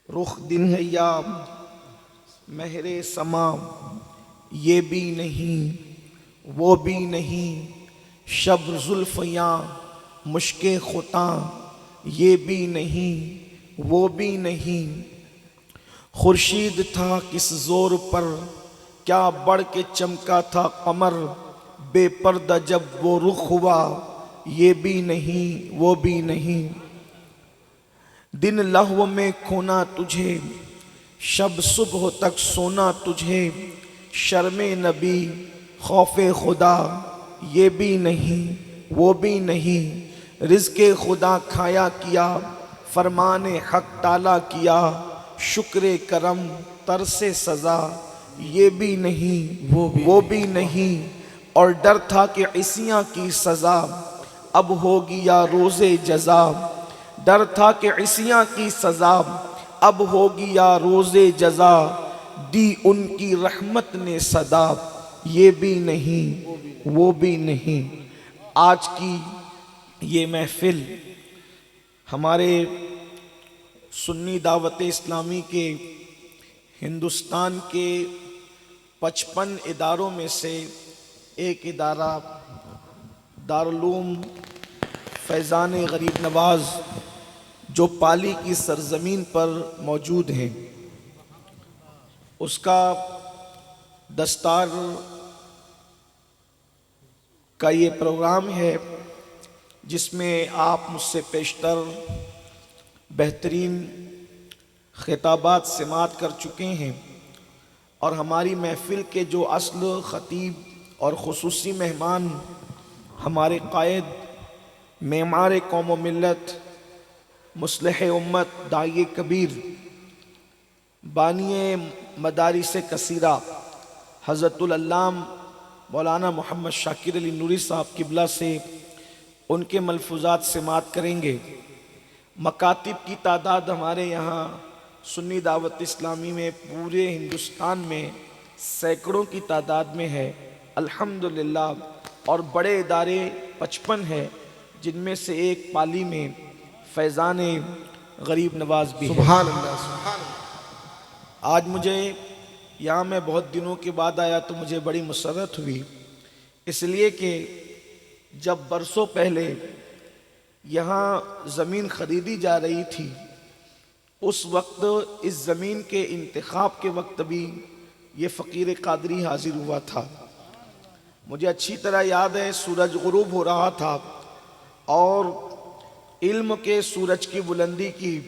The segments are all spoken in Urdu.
رخ دن ہے یا مہر سما، یہ بھی نہیں وہ بھی نہیں، شب زلف یا مشک خطاں، یہ بھی نہیں وہ بھی نہیں۔ خورشید تھا کس زور پر، کیا بڑھ کے چمکا تھا قمر، بے پردہ جب وہ رخ ہوا، یہ بھی نہیں وہ بھی نہیں۔ دن لہو میں کھونا تجھے، شب صبح تک سونا تجھے، شرم نبی خوف خدا، یہ بھی نہیں وہ بھی نہیں۔ رزق خدا کھایا کیا، فرمان حق ٹالا کیا، شکر کرم ترس سزا، یہ بھی نہیں وہ بھی نہیں۔ اور ڈر تھا کہ عصیاں کی سزا اب ہوگی یا روز جزا، ڈر تھا کہ عصیاں کی سزا اب ہوگی یا روز جزا، دی ان کی رحمت نے صدا، یہ بھی نہیں وہ بھی نہیں۔ آج کی یہ محفل ہمارے سنی دعوت اسلامی کے ہندوستان کے 55 اداروں میں سے ایک ادارہ دارالعلوم فیضان غریب نواز جو پالی کی سرزمین پر موجود ہے، اس کا دستار کا یہ پروگرام ہے جس میں آپ مجھ سے پیشتر بہترین خطابات سماعت کر چکے ہیں، اور ہماری محفل کے جو اصل خطیب اور خصوصی مہمان ہمارے قائد، معمار قوم و ملت، مصلح امت، داعی کبیر، بانی مدارس کثیرہ حضرت العلامہ مولانا محمد شاکر علی نوری صاحب قبلہ سے ان کے ملفوظات سماعت کریں گے۔ مکاتب کی تعداد ہمارے یہاں سنی دعوت اسلامی میں پورے ہندوستان میں سینکڑوں کی تعداد میں ہے الحمدللہ، اور بڑے ادارے 55 ہیں، جن میں سے ایک پالی میں فیضان غریب نواز بھی ہے۔ سبحان اللہ سبحان اللہ۔ آج مجھے یہاں میں بہت دنوں کے بعد آیا تو مجھے بڑی مسرت ہوئی، اس لیے کہ جب برسوں پہلے یہاں زمین خریدی جا رہی تھی، اس وقت اس زمین کے انتخاب کے وقت بھی یہ فقیر قادری حاضر ہوا تھا۔ مجھے اچھی طرح یاد ہے سورج غروب ہو رہا تھا اور علم کے سورج کی بلندی کی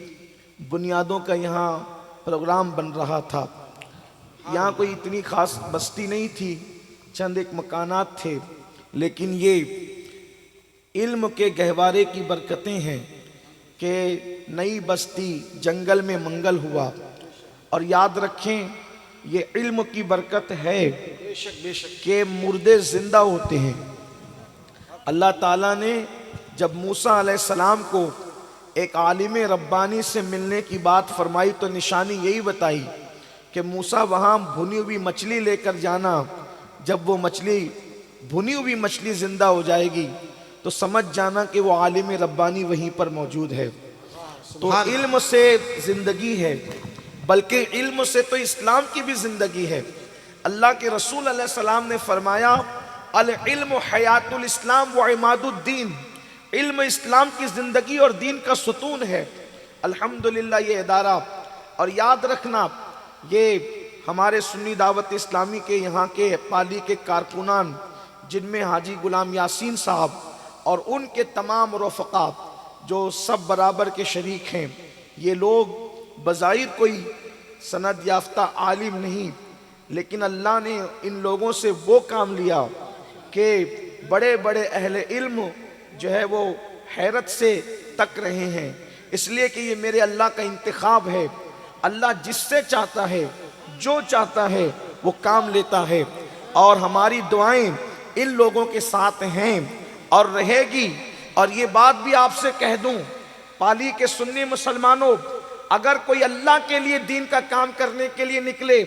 بنیادوں کا یہاں پروگرام بن رہا تھا۔ یہاں کوئی اتنی خاص بستی نہیں تھی، چند ایک مکانات تھے، لیکن یہ علم کے گہوارے کی برکتیں ہیں کہ نئی بستی جنگل میں منگل ہوا۔ اور یاد رکھیں یہ علم کی برکت ہے کہ مردے زندہ ہوتے ہیں۔ اللہ تعالیٰ نے جب موسیٰ علیہ السلام کو ایک عالم ربانی سے ملنے کی بات فرمائی تو نشانی یہی بتائی کہ موسیٰ وہاں بھنی ہوئی مچھلی لے کر جانا، جب وہ مچھلی بھنی ہوئی مچھلی زندہ ہو جائے گی تو سمجھ جانا کہ وہ عالم ربانی وہیں پر موجود ہے۔ تو علم سے زندگی ہے، بلکہ علم سے تو اسلام کی بھی زندگی ہے۔ اللہ کے رسول علیہ السلام نے فرمایا العلم حیات الاسلام و عماد الدین، علم اسلام کی زندگی اور دین کا ستون ہے۔ الحمدللہ یہ ادارہ، اور یاد رکھنا یہ ہمارے سنی دعوت اسلامی کے یہاں کے پالی کے کارکنان، جن میں حاجی غلام یاسین صاحب اور ان کے تمام رفقا جو سب برابر کے شریک ہیں، یہ لوگ بظاہر کوئی سند یافتہ عالم نہیں، لیکن اللہ نے ان لوگوں سے وہ کام لیا کہ بڑے بڑے اہل علم جو ہے وہ حیرت سے تک رہے ہیں، اس لیے کہ یہ میرے اللہ کا انتخاب ہے۔ اللہ جس سے چاہتا ہے، جو چاہتا ہے وہ کام لیتا ہے، اور ہماری دعائیں ان لوگوں کے ساتھ ہیں اور رہے گی۔ اور یہ بات بھی آپ سے کہہ دوں، پالی کے سنی مسلمانوں، اگر کوئی اللہ کے لیے دین کا کام کرنے کے لیے نکلے،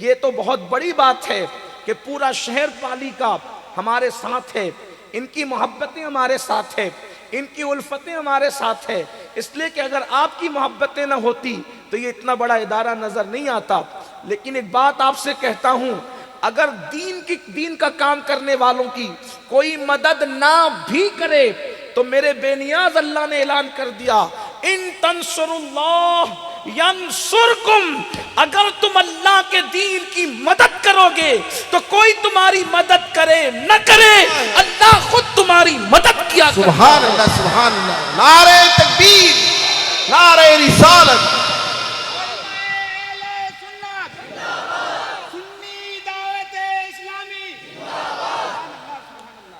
یہ تو بہت بڑی بات ہے کہ پورا شہر پالی کا ہمارے ساتھ ہے، ان کی محبتیں ہمارے ساتھ ہے، ان کی الفتیں ہمارے ساتھ ہے، اس لیے کہ اگر آپ کی محبتیں نہ ہوتی تو یہ اتنا بڑا ادارہ نظر نہیں آتا۔ لیکن ایک بات آپ سے کہتا ہوں، اگر دین کا کام کرنے والوں کی کوئی مدد نہ بھی کرے تو میرے بے نیاز اللہ نے اعلان کر دیا، ان تنصروا اللہ ینصرکم، اگر تم اللہ کے دین کی مدد کرو گے تو کوئی تمہاری مدد کرے نہ کرے اللہ خود تمہاری مدد کیا کرتا ہے۔ سبحان اللہ، سبحان اللہ، نعرہ تکبیر، نعرہ رسالت۔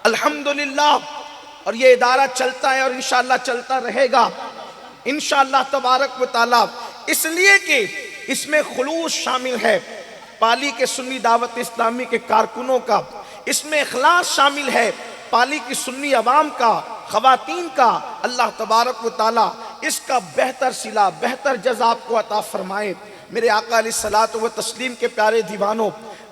الحمدللہ، اور یہ ادارہ چلتا ہے اور انشاءاللہ چلتا رہے گا انشاءاللہ تبارک و تعالی، اس لیے کہ اس میں خلوص شامل ہے پالی کے سنی دعوت اسلامی کے کارکنوں کا، اس میں اخلاص شامل ہے پالی کی سنی عوام کا، خواتین کا۔ اللہ تبارک و تعالی اس کا بہتر صلہ، بہتر جزا آپ کو عطا فرمائے۔ میرے آقا علیہ الصلوۃ والتسلیم کے پیارے دیوانوں،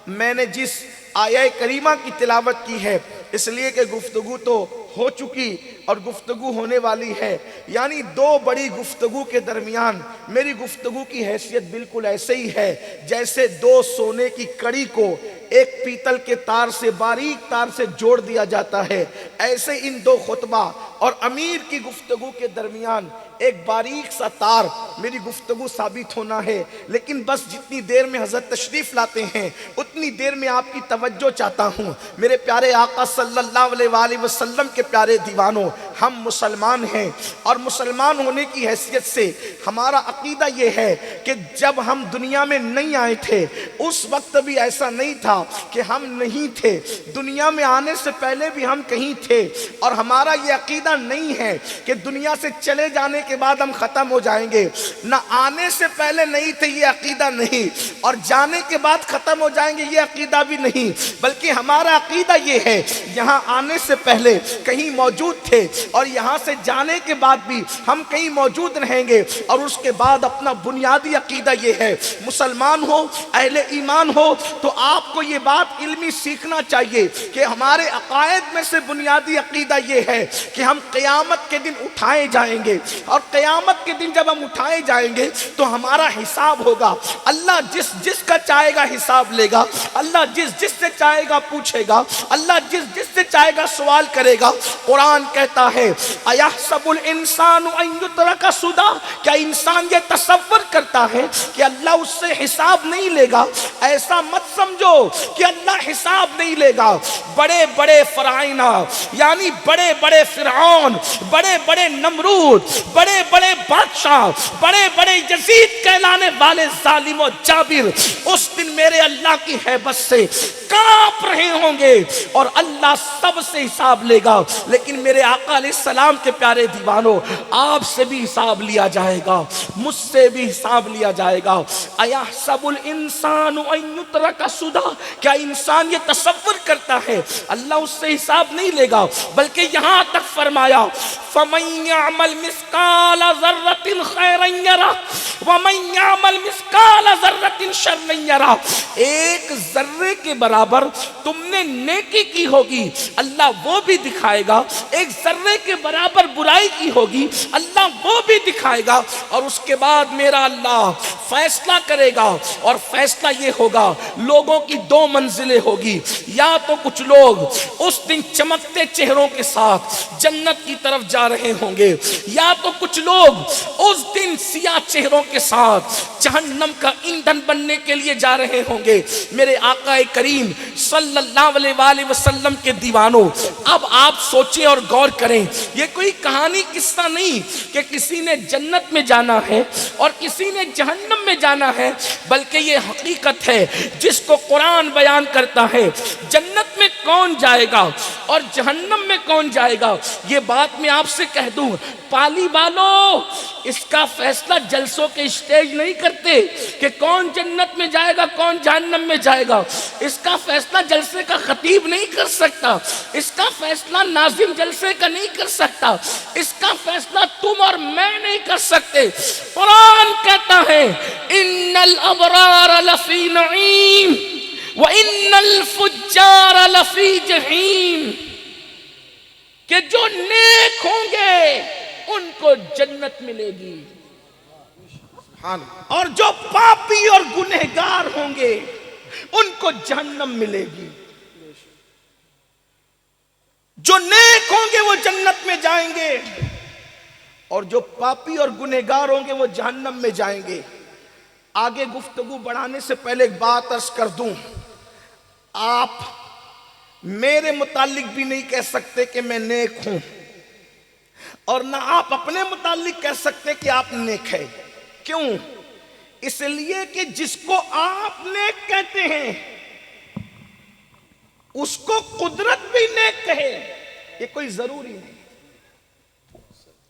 میں نے جس آیہ کریمہ کی تلاوت کی ہے اس لیے کہ گفتگو تو ہو چکی اور گفتگو ہونے والی ہے، یعنی دو بڑی گفتگو کے درمیان میری گفتگو کی حیثیت بالکل ایسے ہی ہے جیسے دو سونے کی کڑی کو ایک پیتل کے تار سے، باریک تار سے جوڑ دیا جاتا ہے، ایسے ان دو خطبہ اور امیر کی گفتگو کے درمیان ایک باریک سا تار میری گفتگو ثابت ہونا ہے۔ لیکن بس جتنی دیر میں حضرت تشریف لاتے ہیں اتنی دیر میں آپ کی توجہ چاہتا ہوں۔ میرے پیارے آقا صلی اللہ علیہ وآلہ وسلم کے پیارے دیوانوں، ہم مسلمان ہیں اور مسلمان ہونے کی حیثیت سے ہمارا عقیدہ یہ ہے کہ جب ہم دنیا میں نہیں آئے تھے اس وقت بھی ایسا نہیں تھا کہ ہم نہیں تھے، دنیا میں آنے سے پہلے بھی ہم کہیں تھے، اور ہمارا یہ عقیدہ نہیں ہے کہ دنیا سے چلے جانے کے بعد ہم ختم ہو جائیں گے، نہ آنے سے پہلے نہیں تھے یہ عقیدہ نہیں، اور جانے کے بعد ختم ہو جائیں گے یہ عقیدہ بھی نہیں، بلکہ ہمارا عقیدہ یہ ہے یہاں آنے سے پہلے کہیں موجود تھے اور یہاں سے جانے کے بعد بھی ہم کہیں موجود رہیں گے۔ اور اس کے بعد اپنا بنیادی عقیدہ یہ ہے، مسلمان ہو، اہل ایمان ہو تو آپ کو یہ بات علمی سیکھنا چاہیے کہ ہمارے عقائد میں سے بنیادی عقیدہ یہ ہے کہ ہم قیامت کے دن اٹھائے جائیں گے، اور قیامت کے دن جب ہم اٹھائے جائیں گے تو ہمارا حساب ہوگا۔ اللہ جس کا چاہے گا حساب لے گا، اللہ جس سے چاہے گا پوچھے گا، اللہ جس سے چاہے گا سوال کرے گا۔ قرآن کہتا ہے اَيَحْسَبُ الْإِنسَانُ أَن يُتْرَكَ سُدًى، کیا انسان یہ تصور کرتا ہے کہ اللہ اس سے حساب نہیں لے گا؟ ایسا مت سمجھو کہ اللہ حساب نہیں لے گا۔ بڑے بڑے فرعونہ، یعنی بڑے بڑے فرعون، بڑے بڑے نمرود، بڑے بڑے بادشاہ، بڑے بڑے یزید کہلانے والے ظالم و جابر اس دن میرے اللہ کی ہیبت سے کانپ رہے ہوں گے اور اللہ سب سے حساب لے گا۔ لیکن میرے آقا علیہ السلام کے پیارے دیوانوں، آپ سے بھی حساب لیا جائے گا، مجھ سے بھی حساب لیا جائے گا۔ اَيَحْسَبُ الْإِنسَانُ أَن يُتْرَكَ سُدًى، کیا انسان یہ تصور کرتا ہے اللہ اس سے حساب نہیں لے گا؟ بلکہ یہاں تک فرمایا فَمَن يَعْمَلْ مِثْقَالَ ذَرَّةٍ خَيْرًا يَرَهُ وَمَن يَعْمَلْ مِثْقَالَ ذَرَّةٍ شَرًّا يَرَهُ، ایک ذرے کے برابر تم نے نیکی کی ہوگی اللہ وہ بھی دکھائے گا، ایک ذرے کے برابر برائی کی ہوگی اللہ وہ بھی دکھائے گا، اور اس کے بعد میرا اللہ فیصلہ کرے گا، اور فیصلہ یہ ہوگا لوگوں کی دو منزلیں ہوگی، یا تو کچھ لوگ اس دن چمکتے چہروں کے ساتھ جنت کی طرف جا رہے ہوں گے، یا تو کچھ لوگ اس دن سیاہ چہروں کے ساتھ جہنم کا ایندھن بننے کے لیے جا رہے ہوں گے۔ میرے آقا کریم صلی اللہ علیہ وآلہ وسلم کے دیوانوں، اب آپ سوچیں اور غور کریں، یہ کوئی کہانی قصہ نہیں کہ کسی نے جنت میں جانا ہے اور کسی نے جہنم میں جانا ہے، بلکہ یہ حقیقت ہے جس کو قرآن بیان کرتا ہے۔ جنت میں کون جائے گا اور جہنم میں کون جائے گا، یہ بات میں آپ سے کہہ دوں، پالی والو اس کا فیصلہ جلسوں کے اسٹیج نہیں کرتے کہ کون جنت میں جائے گا کون جہنم میں جائے گا، اس کا فیصلہ جلسے کا خطیب نہیں کر سکتا، اس کا فیصلہ ناظم جلسے کا نہیں کر سکتا، اس کا فیصلہ تم اور میں نہیں کر سکتے۔ قرآن کہتا ہے ان الابرار لفی نعیم وان الفجار لفی جحیم، کہ جو نیک ہوں گے ان کو جنت ملے گی اور جو پاپی اور گنہگار ہوں گے ان کو جہنم ملے گی. جو نیک ہوں گے وہ جنت میں جائیں گے اور جو پاپی اور گنہگار ہوں گے وہ جہنم میں جائیں گے. آگے گفتگو بڑھانے سے پہلے ایک بات عرض کر دوں، آپ میرے متعلق بھی نہیں کہہ سکتے کہ میں نیک ہوں اور نہ آپ اپنے متعلق کہہ سکتے کہ آپ نیک ہیں. کیوں؟ اس لیے کہ جس کو آپ نیک کہتے ہیں اس کو قدرت بھی نیک کہے یہ کوئی ضروری نہیں.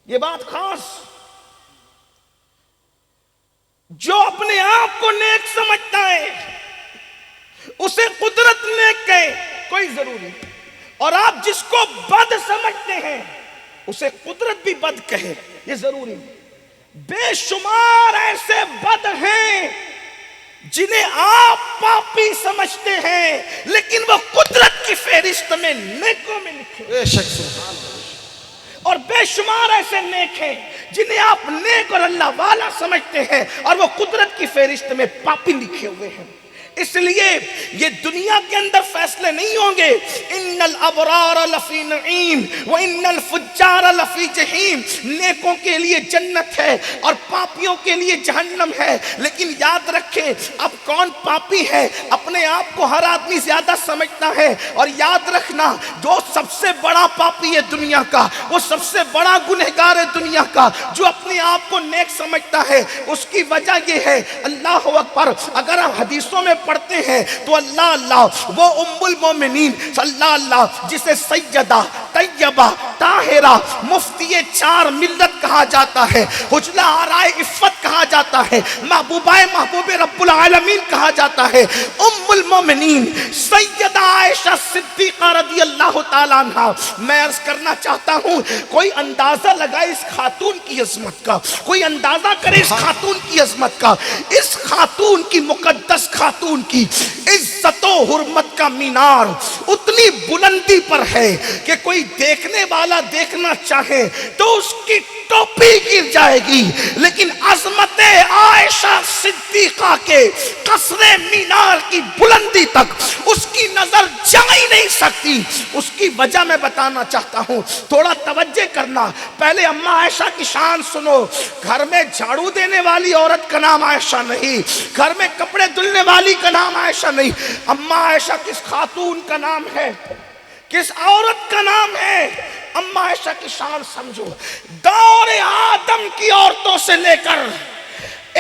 یہ بات خاص، جو اپنے آپ کو نیک سمجھتا ہے اسے قدرت نیک کہے کوئی ضروری نہیں، اور آپ جس کو بد سمجھتے ہیں اسے قدرت بھی بد کہے یہ ضروری نہیں. بے شمار ایسے بد ہیں جنہیں آپ پاپی سمجھتے ہیں لیکن وہ قدرت کی فہرست میں نیکوں میں لکھے. بے شک سبحان اللہ. اور بے شمار ایسے نیک ہیں جنہیں آپ نیک اور اللہ والا سمجھتے ہیں اور وہ قدرت کی فہرست میں پاپی لکھے ہوئے ہیں. اس لیے یہ دنیا کے اندر فیصلے نہیں ہوں گے ان الابرار لفی نعیم وان الفجار لفی جہیم. نیکوں کے لیے جنت ہے اور پاپیوں کے لیے جہنم ہے. لیکن یاد رکھیں اب کون پاپی ہے؟ اپنے آپ کو ہر آدمی زیادہ سمجھتا ہے. اور یاد رکھنا جو سب سے بڑا پاپی ہے دنیا کا، وہ سب سے بڑا گنہگار ہے دنیا کا، جو اپنے آپ کو نیک سمجھتا ہے، اس کی وجہ یہ ہے اللہ اکبر. اگر ہم حدیثوں میں پڑھتے ہیں تو اللہ اللہ وہ ام المومنین صلی اللہ جسے سیدہ طیبہ طاہرہ مفتی چار ملت کہا جاتا ہے، حجلہ آرائے عفت کہا جاتا ہے، محبوبہ محبوب رب العالمین کہا جاتا ہے، ام المومنین سیدہ عائشہ صدیقہ رضی اللہ تعالیٰ عنہ. میں عرض کرنا چاہتا ہوں کوئی اندازہ لگائے اس خاتون کی عظمت کا، کوئی اندازہ کرے اس خاتون کی عظمت کا. اس خاتون کی مقدس خاتون کی عزت و حرمت کا مینار اتنی بلندی پر ہے کہ کوئی دیکھنے والا دیکھنا چاہے تو اس کی ٹوپی گر جائے گی، لیکن عظمت عائشہ صدیقہ کے قصر مینار کی بلندی تک اس کی نظر جا ہی نہیں سکتی. اس کی وجہ میں بتانا چاہتا ہوں، تھوڑا توجہ کرنا. پہلے اماں عائشہ کی شان سنو. گھر میں جھاڑو دینے والی عورت کا نام عائشہ نہیں، گھر میں کپڑے دھلنے والی کا نام عائشہ نہیں. اماں عائشہ کس خاتون کا نام ہے؟ کس عورت کا نام ہے؟ اماں عائشہ کی شان سمجھو. دور آدم کی عورتوں سے لے کر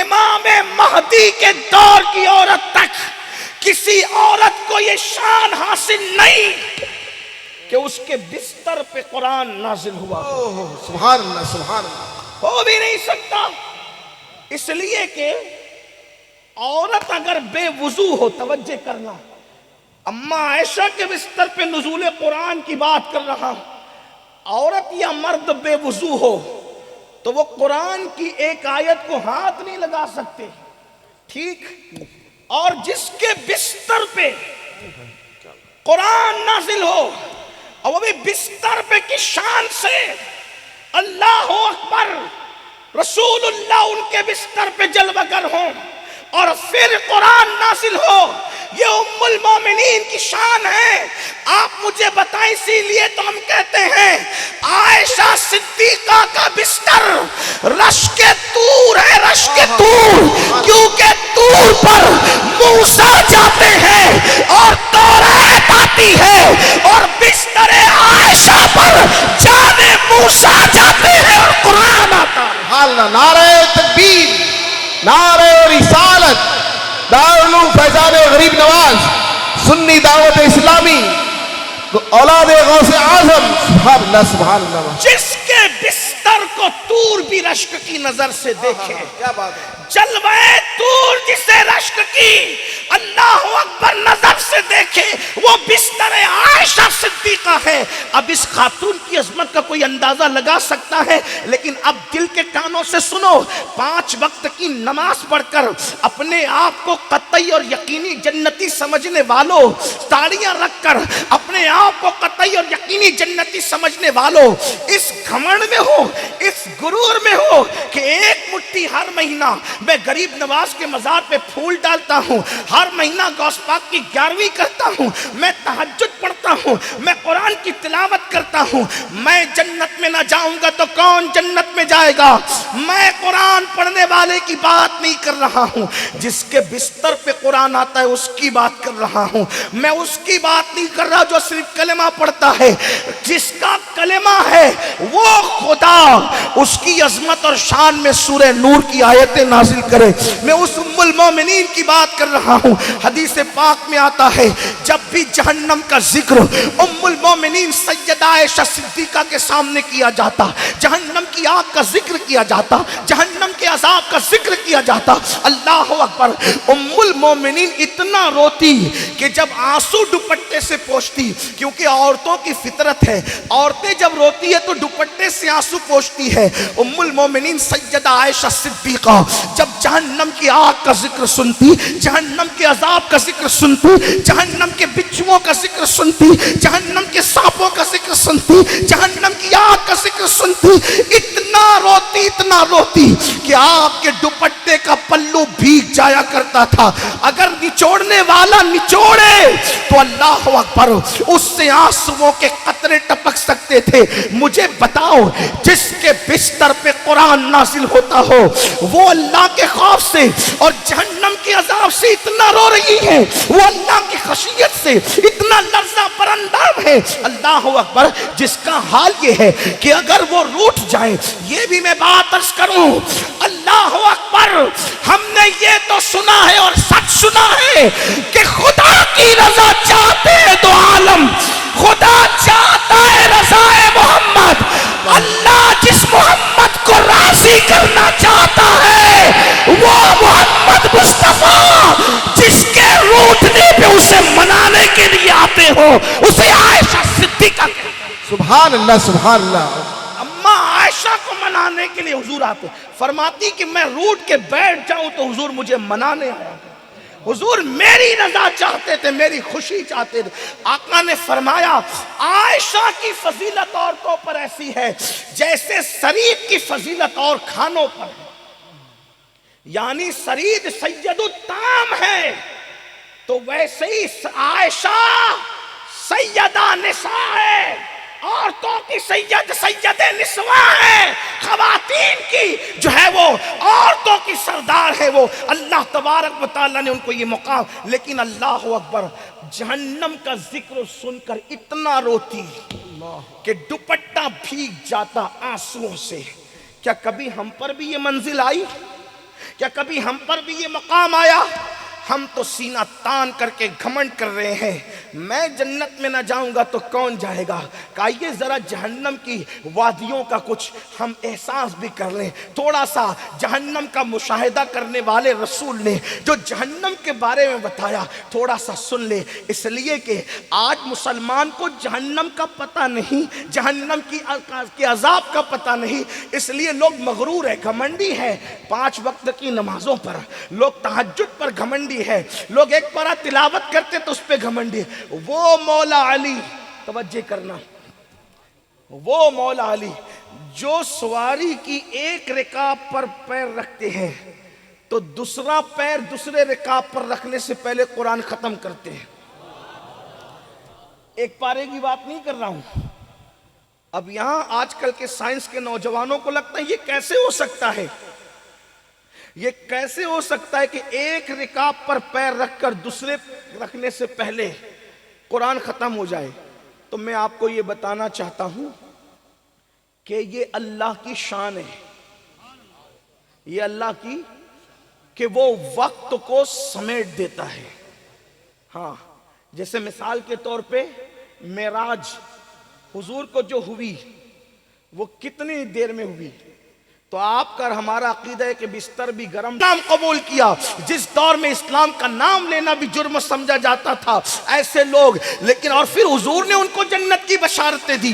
امام مہدی کے دور کی عورت تک کسی عورت کو یہ شان حاصل نہیں کہ اس کے بستر پہ قرآن نازل ہوا. سبحان اللہ سبحان اللہ. ہو بھی نہیں سکتا، اس لیے کہ عورت اگر بے وضو ہو، توجہ کرنا، اماں عائشہ کے بستر پہ نزول قرآن کی بات کر رہا ہوں، عورت یا مرد بے وضو ہو تو وہ قرآن کی ایک آیت کو ہاتھ نہیں لگا سکتے. ٹھیک؟ اور جس کے بستر پہ قرآن نازل ہو اور وہ بھی بستر پہ کی شان سے اللہ اکبر رسول اللہ ان کے بستر پہ جلوہ گر ہوں اور پھر قرآن نازل ہو، یہ ام المومنین کی شان ہے. آپ مجھے بتائیں، اسی لیے تو ہم کہتے ہیں عائشہ صدیقہ کا بستر رشک طور ہے، رشک طور، کیونکہ طور پر موسیٰ جاتے ہیں اور تورات آتی ہے، اور بستر عائشہ پر جان موسیٰ جاتے ہیں اور قرآن آتا ہے. اللہ. نعرہ تکبیر، نعرہ رسالت، دارالعلوم فیضان غریب نواز، سنی دعوت اسلامی، اولاد غوث اعظم. سبحان اللہ سبحان اللہ. جس کے بستر کو طور بھی رشک کی نظر سے دیکھے، کیا بات ہے. جلوہ طور جسے رشک کی اللہ اکبر نظر سے دیکھے، وہ بستر عائشہ صدیقہ طریقہ ہے. اب اس خاتون کی عظمت کا کوئی اندازہ لگا سکتا ہے، لیکن اب دل کے کانوں سے سنو. 5 وقت کی نماز پڑھ کر اپنے آپ کو قطعی اور یقینی جنتی سمجھنے والوں، تاڑیاں رکھ کر اپنے آپ کو قطعی اور یقینی جنتی سمجھنے والوں، اس گھمنڈ میں ہو، اس غرور میں ہو کہ ایک مٹھی ہر مہینہ میں غریب نواز کے مزار پہ پھول ڈالتا ہوں، ہر مہینہ غوث پاک کی 11ویں کرتا ہوں، میں تہجد پڑھتا ہوں، میں قرآن کی تلاوت کرتا ہوں، میں جنت میں نہ جاؤں گا تو کون جنت میں جائے گا؟ میں قرآن پڑھنے والے کی بات نہیں کر رہا ہوں، جس کے بستر پہ قرآن آتا ہے اس کی بات کر رہا ہوں. میں اس کی بات نہیں کر رہا جو صرف کلمہ پڑھتا ہے. جس کا کلمہ ہے وہ خدا اس کی عظمت اور شان میں سورہ نور کی آیتیں نازل کرے. میں اس ام المومنین کی بات کر رہا ہوں. حدیث پاک میں آتا ہے جب بھی جہنم کا ذکر ام المومنین سیدہ عائشہ صدیقہ کے سامنے کیا جاتا، جہنم کی آگ کا ذکر کیا جاتا، جہنم کے عذاب کا ذکر کیا جاتا، اللہ اکبر، ام المومنین اتنا روتی کہ جب آنسو دوپٹے سے پوچھتی، کیونکہ عورتوں کی فطرت ہے، عورتیں جب روتی ہے تو دوپٹے سے آنسو پوچھتی ہے. ام المومنین سیدہ عائشہ صدیقہ جب جہنم کی آگ کا ذکر سنتی، جہنم کے عذاب کا ذکر سنتی، جہنم کے بچھوؤں کا ذکر سنتی، جہنم کے سانپوں کا ذکر سنتی، جہنم کی آگ کا ذکر سنتی، اتنا روتی کہ آپ کے دوپٹے کا پلو بھیگ جایا کرتا تھا. اگر نچوڑنے والا نچوڑے تو اللہ اکبر اس سے آنسوؤں کے قطرے ٹپک سکتے تھے. مجھے بتاؤ جس کے بستر پہ قرآن نازل ہوتا ہو وہ اللہ کے خوف سے اور جہنم کے عذاب سے اتنا رو رہی ہے، وہ اللہ کی خشیت سے اتنا لرزہ برنداب ہے، اللہ اکبر، جس کا حال یہ ہے کہ اگر وہ روٹھ جائیں. یہ بھی میں بات عرض کروں، اللہ اکبر، ہم نے یہ تو سنا ہے اور سچ سنا ہے کہ خدا کی رضا چاہتے ہیں تو عالم، خدا چاہتا ہے رضا محمد. اللہ جس محمد کو راضی کرنا چاہتا ہے وہ محمد مصطفیٰ جس کے روٹنے پہ اسے منانے کے لیے آتے ہو اسے عائشہ صدیقہ کہتے ہیں. سبحان اللہ، سبحان اللہ. اما عائشہ کو منانے کے لیے حضور آتے، فرماتی کہ میں روٹ کے بیٹھ جاؤں تو حضور مجھے منانے آیا. حضور میری رضا چاہتے تھے، میری خوشی چاہتے تھے. آقا نے فرمایا عائشہ کی فضیلت عورتوں پر ایسی ہے جیسے سرید کی فضیلت اور کھانوں پر ہے. یعنی سرید سید الطعام ہے تو ویسے ہی عائشہ سیدہ نساء ہے. عورتوں کی سید نسواں ہے، خواتین کی جو ہے وہ عورتوں کی سردار ہے. وہ اللہ تبارک و تعالیٰ نے ان کو یہ مقام. لیکن اللہ اکبر، جہنم کا ذکر سن کر اتنا روتی کہ دوپٹہ بھیگ جاتا آنسوؤں سے. کیا کبھی ہم پر بھی یہ منزل آئی؟ کیا کبھی ہم پر بھی یہ مقام آیا؟ ہم تو سینہ تان کر کے گھمنڈ کر رہے ہیں میں جنت میں نہ جاؤں گا تو کون جائے گا. آئیے ذرا جہنم کی وادیوں کا کچھ ہم احساس بھی کر لیں. تھوڑا سا جہنم کا مشاہدہ کرنے والے رسول نے جو جہنم کے بارے میں بتایا تھوڑا سا سن لے. اس لیے کہ آج مسلمان کو جہنم کا پتہ نہیں، جہنم کی عذاب کا پتہ نہیں، اس لیے لوگ مغرور ہے، گھمنڈی ہے. 5 وقت کی نمازوں پر، لوگ تہجد پر گھمنڈی ہے، لوگ ایک پارہ تلاوت کرتے تو اس پہ گھمنڈی ہے. وہ مولا علی، توجہ کرنا، وہ مولا علی جو سواری کی ایک رکاب پر پیر رکھتے ہیں تو دوسرا پیر دوسرے رکاب پر رکھنے سے پہلے قرآن ختم کرتے ہیں. ایک پارے کی بات نہیں کر رہا ہوں. اب یہاں آج کل کے سائنس کے نوجوانوں کو لگتا ہے یہ کیسے ہو سکتا ہے، یہ کیسے ہو سکتا ہے کہ ایک رکاب پر پیر رکھ کر دوسرے رکھنے سے پہلے قرآن ختم ہو جائے. تو میں آپ کو یہ بتانا چاہتا ہوں کہ یہ اللہ کی شان ہے، یہ اللہ کی، کہ وہ وقت کو سمیٹ دیتا ہے. ہاں، جیسے مثال کے طور پہ معراج حضور کو جو ہوئی وہ کتنی دیر میں ہوئی؟ تو آپ کا ہمارا عقیدہ ہے کہ بستر بھی گرم نام قبول کیا. جس دور میں اسلام کا نام لینا بھی جرم سمجھا جاتا تھا ایسے لوگ، لیکن اور پھر حضور نے ان کو جنت کی بشارتیں دی.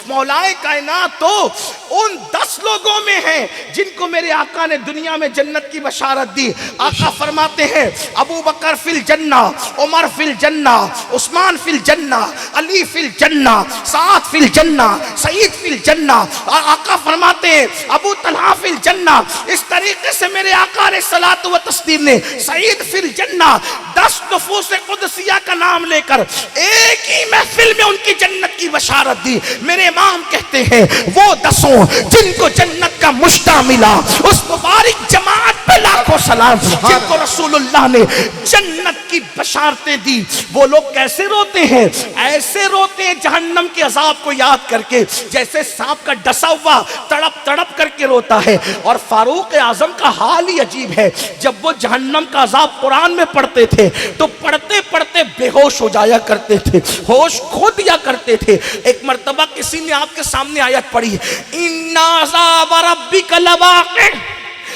مولائے کائنات تو ان 10 لوگوں میں ہیں جن کو میرے آقا نے دنیا میں جنت کی بشارت دی. آقا فرماتے ہیں ابو بکر فی الجنہ، عمر فی الجنہ، عثمان فی الجنہ، علی فی الجنہ، سعد فی الجنہ، سعید فی الجنہ. آقا فرماتے ہیں ابو طلحہ فی الجنہ. اس طریقے سے میرے آقا علیہ الصلوۃ والتسلیم نے سعید فی الجنہ 10 نفوس قدسیہ کا نام لے کر ایک ہی محفل میں ان کی جنت کی بشارت دی. میرے امام کہتے ہیں وہ 10 جن کو جنت کا مشتاق ملا، اس مبارک جماعت پہ لاکھوں سلام، جن کو رسول اللہ نے جنت کی بشارتیں دی. وہ لوگ کیسے روتے ہیں؟ ایسے روتے ہیں جہنم کے عذاب کو یاد کر کے، جیسے سانپ کا ڈسا ہوا تڑپ تڑپ کر کے روتا ہے. اور فاروق اعظم کا حال ہی عجیب ہے. جب وہ جہنم کا عذاب قرآن میں پڑھتے تھے تو پڑھتے پڑھتے بے ہوش ہو جایا کرتے تھے، ہوش کھو دیا کرتے تھے. ایک مرتبہ کسی نے آپ کے سامنے آیت پڑھی، ان عذاب ربک لواقع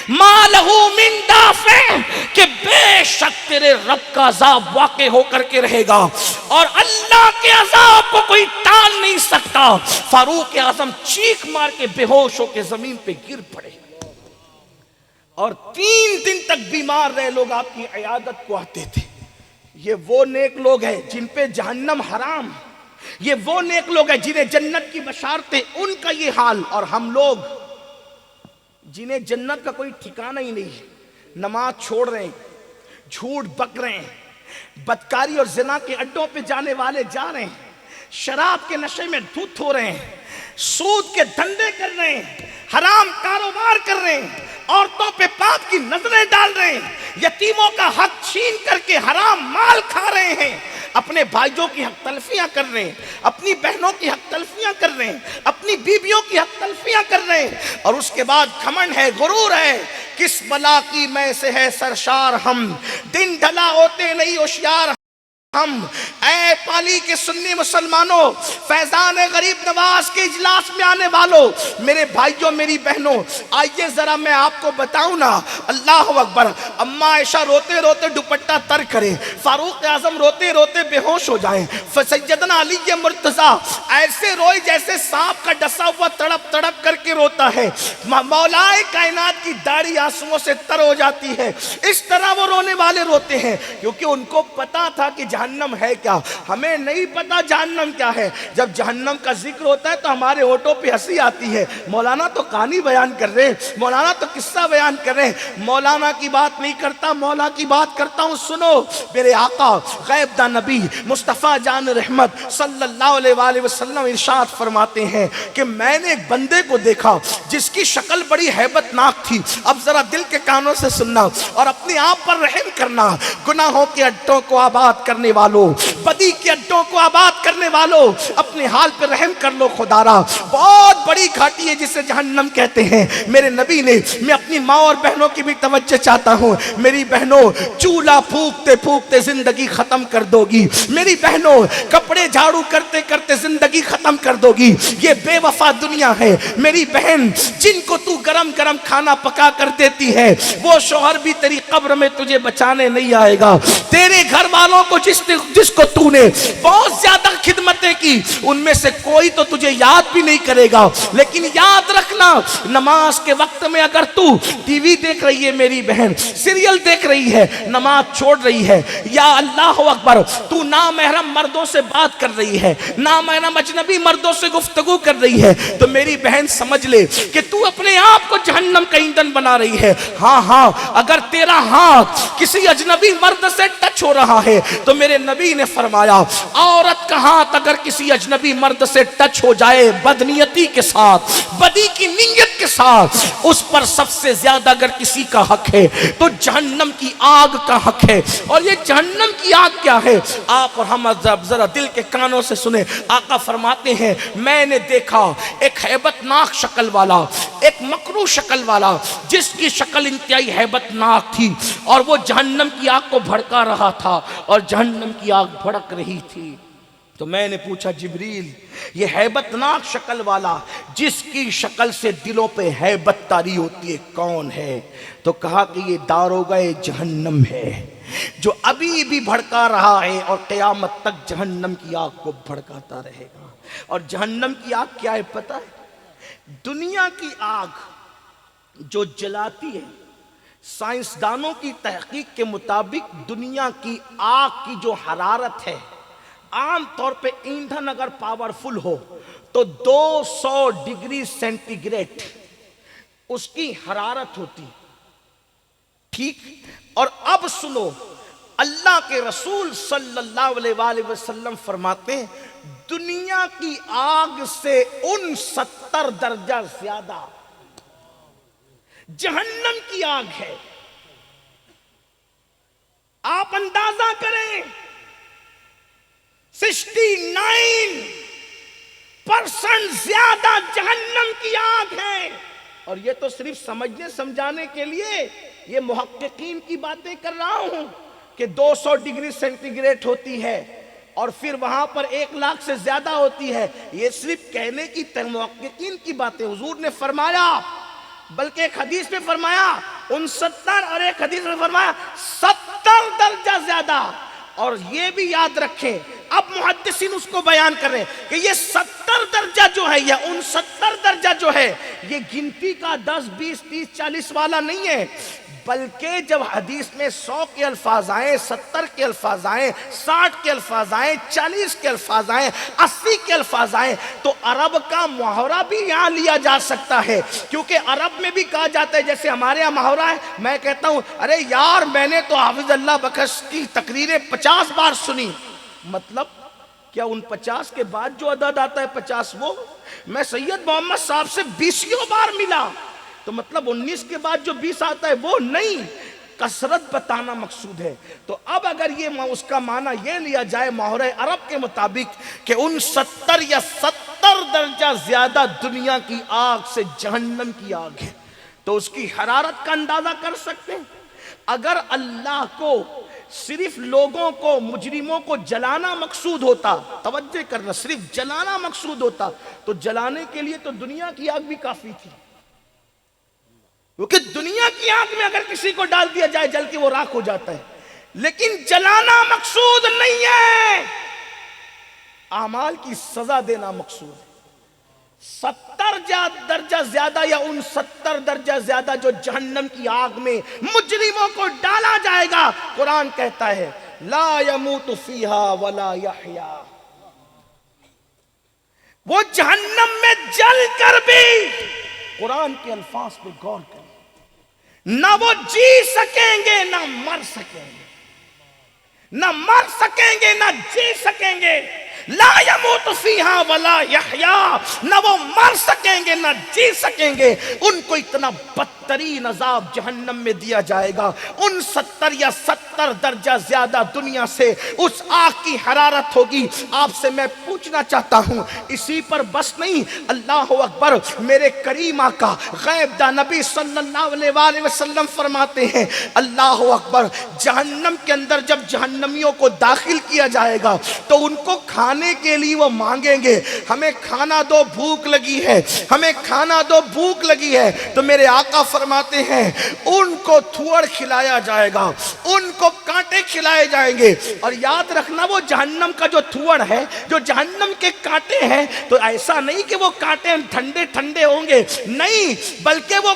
ما لہ من دافع، کہ بے شک تیرے رب کا عذاب واقع ہو کر کے رہے گا اور اللہ کے عذاب کو کوئی ٹال نہیں سکتا. فاروق اعظم چیخ مار کے بے ہوش ہو کے زمین پہ گر پڑے اور 3 دن تک بیمار رہے. لوگ آپ کی عیادت کو آتے تھے. یہ وہ نیک لوگ ہیں جن پہ جہنم حرام، یہ وہ نیک لوگ ہیں جنہیں جنت کی بشارتیں، ان کا یہ حال. اور ہم لوگ جنہیں جنت کا کوئی ٹھکانہ ہی نہیں، نماز چھوڑ رہے ہیں، جھوٹ بک رہے ہیں، بدکاری اور زنا کے اڈوں پہ جانے والے جا رہے ہیں، شراب کے نشے میں دھت ہو رہے ہیں، سود کے دھندے کر رہے ہیں، حرام کاروبار کر رہے ہیں، عورتوں پہ پاپ کی نظریں ڈال رہے ہیں، یتیموں کا حق چھین کر کے حرام مال کھا رہے ہیں، اپنے بھائیوں کی حق تلفیاں کر رہے ہیں، اپنی بہنوں کی حق تلفیاں کر رہے ہیں، اپنی بیویوں کی حق تلفیاں کر رہے ہیں. اور اس کے بعد گھمنڈ ہے، غرور ہے. کس بلا کی میں سے ہے سرشار ہم، دن ڈھلا ہوتے نہیں ہوشیار ہم. اے پالی کے سنی مسلمانوں، فیضان غریب نواز کے اجلاس میں آنے والوں، میرے بھائیوں میری بہنوں، آئیے ذرا میں آپ کو بتاؤں نا. اللہ اکبر. اما عائشہ روتے روتے دوپٹہ تر کرے، فاروق اعظم روتے روتے بے ہوش ہو جائیں، سیدنا علی مرتضیٰ ایسے روئے جیسے سانپ کا ڈسا ہوا تڑپ تڑپ کر کے روتا ہے. مولائے کائنات کی داڑھی آنسوؤں سے تر ہو جاتی ہے. اس طرح وہ رونے والے روتے ہیں کیونکہ ان کو پتا تھا کہ جہنم ہے کیا. ہمیں نہیں پتا جہنم کیا ہے. جب جہنم کا ذکر ہوتا ہے تو ہمارے ہونٹوں پہ ہنسی آتی ہے. مولانا تو کہانی بیان کر رہے ہیں، مولانا تو قصہ بیان کر رہے ہیں. مولانا کی بات نہیں کرتا، مولا کی بات کرتا ہوں. سنو، میرے آقا غیب دا نبی مصطفیٰ جان رحمت صلی اللہ علیہ وآلہ وسلم ارشاد فرماتے ہیں کہ میں نے ایک بندے کو دیکھا جس کی شکل بڑی ہیبت ناک تھی. اب ذرا دل کے کانوں سے سننا اور اپنے آپ پر رحم کرنا. گناہوں کے اڈوں کو آباد کرنے والوں، بدی کے اڈوں کو آباد کرنے والوں، اپنے حال پر رحم کر لو. خدا را بہت بڑی گھاٹی ہے جسے جہنم کہتے ہیں. میرے نبی نے، میں اپنی ماں اور بہنوں کی بھی توجہ چاہتا ہوں. میری بہنوں، چولہا پھونکتے پھونکتے زندگی ختم کر دو گی. میری بہنوں، کپڑے جھاڑو کرتے کرتے زندگی ختم کر دو گی. یہ بے وفا دنیا ہے. میری بہن، جن کو تو گرم گرم کھانا پکا کر دیتی ہے وہ شوہر بھی تیری قبر میں تجھے بچانے نہیں آئے گا. تیرے گھر والوں کو جس کو تو نے بہت زیادہ خدمتیں کی، ان میں سے کوئی تو تجھے یاد بھی نہیں کرے گا. لیکن یاد رکھنا، نماز کے وقت میں اگر تو ٹی وی دیکھ رہی ہے میری بہن، سیریل دیکھ رہی ہے، نماز چھوڑ رہی ہے، یا اللہ اکبر تو نامحرم مردوں سے بات کر رہی ہے، نامحرم اجنبی مردوں سے گفتگو کر رہی ہے، تو میری بہن سمجھ لے کہ تو اپنے آپ کو جہنم کا ایندھن بنا رہی ہے. ہاں، اگر تیرا ہاتھ کسی اجنبی مرد سے ٹچ ہو رہا ہے تو میرے نبی نے فرمایا عورت کا ہاتھ اگر کسی اجنبی مرد سے ٹچ ہو جائے بدنیتی کے ساتھ، بدی کی نیت کے ساتھ، اس پر سب سے زیادہ اگر کسی کا حق ہے تو جہنم کی آگ کا حق ہے. اور یہ جہنم کی آگ کیا ہے؟ آپ اور ہم ذرا دل کے کانوں سے سنیں. آقا فرماتے ہیں میں نے دیکھا ایک ہیبت ناک شکل والا، ایک مکروہ شکل والا، جس کی شکل انتہائی ہیبت ناک تھی اور وہ جہنم کی آگ کو بھڑکا رہا تھا اور جہنم کی آگ بھڑک رہی تھی. تو میں نے پوچھا جبریل یہ ہیبت ناک شکل والا جس کی شکل سے دلوں پہ ہیبت طاری ہوتی ہے کون ہے؟ تو کہا کہ یہ داروغہ جہنم ہے جو ابھی بھی بھڑکا رہا ہے اور قیامت تک جہنم کی آگ کو بھڑکاتا رہے گا۔ اور جہنم کی آگ کیا ہے پتہ ہے؟ دنیا کی آگ جو جلاتی ہے، سائنسدانوں کی تحقیق کے مطابق دنیا کی آگ کی جو حرارت ہے، عام طور پہ ایندھن اگر پاورفل ہو تو 200 ڈگری سینٹی گریڈ اس کی حرارت ہوتی، ٹھیک؟ اور اب سنو، اللہ کے رسول صلی اللہ علیہ وآلہ وسلم فرماتے ہیں دنیا کی آگ سے 69 درجہ زیادہ جہنم کی آگ ہے۔ آپ اندازہ کریں 69% زیادہ جہنم کی آگ ہے۔ اور یہ تو صرف سمجھنے سمجھانے کے لیے یہ محققین کی باتیں کر رہا ہوں کہ 200 ڈگری سینٹی گریڈ ہوتی ہے اور پھر وہاں پر 1 لاکھ سے زیادہ ہوتی ہے۔ یہ صرف کہنے کی محققین کی باتیں، حضور نے فرمایا، بلکہ ایک حدیث میں فرمایا 69 اور ایک حدیث میں فرمایا 70 درجہ زیادہ۔ اور یہ بھی یاد رکھیں، اب محدثین اس کو بیان کر رہے ہیں کہ یہ 70 درجہ جو ہے یا 69 درجہ جو ہے یہ گنتی کا 10 20 30 40 والا نہیں ہے، بلکہ جب حدیث میں 100 کے الفاظ آئیں، 70 کے الفاظ آئیں، 60 کے الفاظ آئیں، 40 کے الفاظ آئیں، 80 کے الفاظ آئیں، تو عرب کا محاورہ بھی یہاں لیا جا سکتا ہے، کیونکہ عرب میں بھی کہا جاتا ہے، جیسے ہمارے یہاں محاورہ ہے، میں کہتا ہوں ارے یار میں نے تو حافظ اللہ بخش کی تقریریں 50 بار سنی، مطلب کیا ان 50 کے بعد جو عدد آتا ہے 50 وہ؟ میں سید محمد صاحب سے 20 بار ملا، تو مطلب 19 کے بعد جو 20 آتا ہے وہ نہیں، کثرت بتانا مقصود ہے۔ تو اب اگر یہ اس کا معنی یہ لیا جائے محاورہ عرب کے مطابق کہ 69 یا 70 درجہ زیادہ دنیا کی آگ سے جہنم کی آگ ہے، تو اس کی حرارت کا اندازہ کر سکتے ہیں۔ اگر اللہ کو صرف لوگوں کو، مجرموں کو جلانا مقصود ہوتا، توجہ کرنا، صرف جلانا مقصود ہوتا تو جلانے کے لیے تو دنیا کی آگ بھی کافی تھی، کیونکہ دنیا کی آگ میں اگر کسی کو ڈال دیا جائے جل کے وہ راکھ ہو جاتا ہے، لیکن جلانا مقصود نہیں ہے، اعمال کی سزا دینا مقصود ہے۔ 70 درجہ زیادہ یا 69 درجہ زیادہ جو جہنم کی آگ میں مجرموں کو ڈالا جائے گا، قرآن کہتا ہے لا يموت فیہا ولا یحیا، وہ جہنم میں جل کر بھی، قرآن کے الفاظ پہ غور کریں، نہ وہ جی سکیں گے نہ مر سکیں گے، نہ مر سکیں گے نہ جی سکیں گے، لا يموت فیہا ولا یحیا، نہ وہ مر سکیں گے نہ جی سکیں گے، ان کو اتنا بدترین عذاب جہنم میں دیا جائے گا، 69 یا 70 درجہ زیادہ دنیا سے اس آگ کی حرارت ہوگی۔ آپ سے میں پوچھنا چاہتا ہوں، اسی پر بس نہیں، اللہ اکبر، میرے کریم آقا غیب دا نبی صلی اللہ علیہ وآلہ وسلم فرماتے ہیں اللہ اکبر، جہنم کے اندر جب جہنمیوں کو داخل کیا جائے گا تو ان کو کھانے کے لیے وہ مانگیں گے، ہمیں کھانا دو، بھوک لگی ہے، ہمیں کھانا دو، بھوک لگی ہے، تو میرے آقا فرماتے ہیں ان کو تھوڑ کھلایا جائے گا، ان کو کانٹے کھلائے جائیں گے۔ اور یاد رکھنا وہ جہنم کا جو تھوڑ ہے، جو جہنم کے کانٹے ہیں، تو ایسا نہیں کہ وہ کانٹے ٹھنڈے ٹھنڈے ہوں گے، نہیں، بلکہ وہ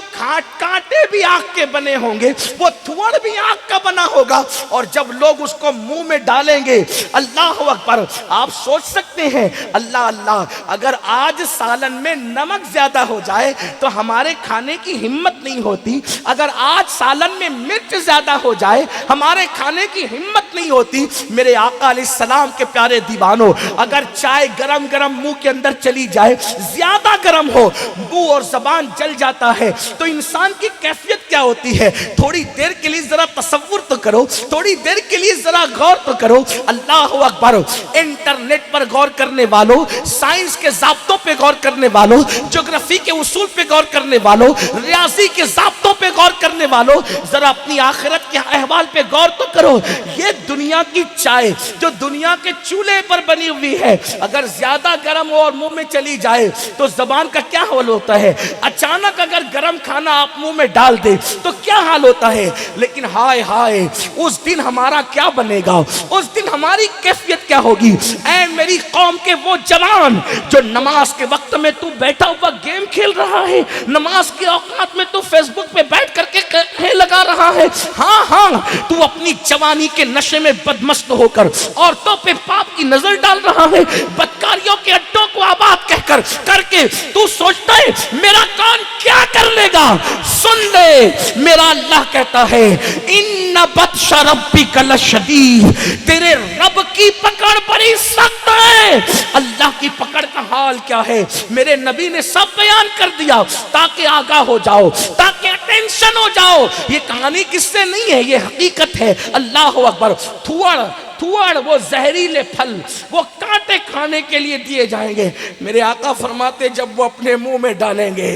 کانٹے بھی آگ کے بنے ہوں گے، وہ تھوڑ بھی آگ کا بنا ہوگا، اور جب لوگ اس کو منہ میں ڈالیں گے، اللہ اکبر، آپ سوچ سکتے ہیں اللہ اللہ، اگر آج سالن میں نمک زیادہ ہو جائے تو ہمارے کھانے کی ہمت نہیں ہوتی، اگر آج سالن میں مرچ زیادہ ہو جائے ہمارے کھانے کی ہمت نہیں ہوتی۔ میرے آقا علیہ السلام کے پیارے دیوانوں، اگر چائے گرم گرم منہ کے اندر چلی جائے، زیادہ گرم ہو، منہ اور زبان جل جاتا ہے، تو انسان کی کیفیت کیا ہوتی ہے؟ تھوڑی دیر کے لیے ذرا تصور تو کرو، تھوڑی دیر کے لیے ذرا غور تو کرو۔ اللہ اکبر، انٹرنیٹ پر غور کرنے والوں، سائنس کے ضابطوں پہ غور کرنے والوں، جغرافی کے اصول پہ غور کرنے والوں، ریاضی کے ضابطوں پہ غور کرنے والوں، ذرا اپنی آخرت کے احوال پہ غور تو کرو۔ یہ دنیا کی چائے جو دنیا کے چولہے پر بنی ہوئی ہے اگر زیادہ گرم ہو اور منہ میں چلی جائے تو زبان کا کیا حال ہوتا ہے؟ اچانک اگر گرم کھانا آپ منہ میں ڈال دے تو کیا حال ہوتا ہے؟ لیکن ہائے ہائے اس دن ہمارا کیا بنے گا، اس دن ہماری کیفیت کیا ہوگی؟ اے میری قوم کے وہ جوان جو نماز کے وقت میں تو بیٹھا ہوا گیم کھیل رہا ہے، نماز کے اوقات میں تو فیس بک پہ بیٹھ کر کے لگا رہا ہے، ہاں ہاں تو اپنی جوانی کے نشے میں بدمست ہو کر عورتوں پہ پاپ کی نظر ڈال رہا ہے، بدکاریوں کے اڈوں کو آباد کہہ کر کے تو سوچتا ہے میرا کون کیا کر لے گا؟ سن لے، میرا اللہ کہتا ہے ان بطش ربک لشدید، تیرے رب کی پکڑ بڑی سخت ہے۔ اللہ کی پکڑ کا حال کیا ہے میرے نبی نے سب بیان کر دیا تاکہ آگاہ ہو جاؤ، تاکہ اٹینشن ہو جاؤ۔ یہ کہانی کس سے نہیں ہے، یہ حقیقت ہے۔ اللہ اکبر۔ تھوڑ وہ زہریلے پھل وہ کانٹے کھانے کے لیے دیے جائیں گے، میرے آقا فرماتے جب وہ اپنے منہ میں ڈالیں گے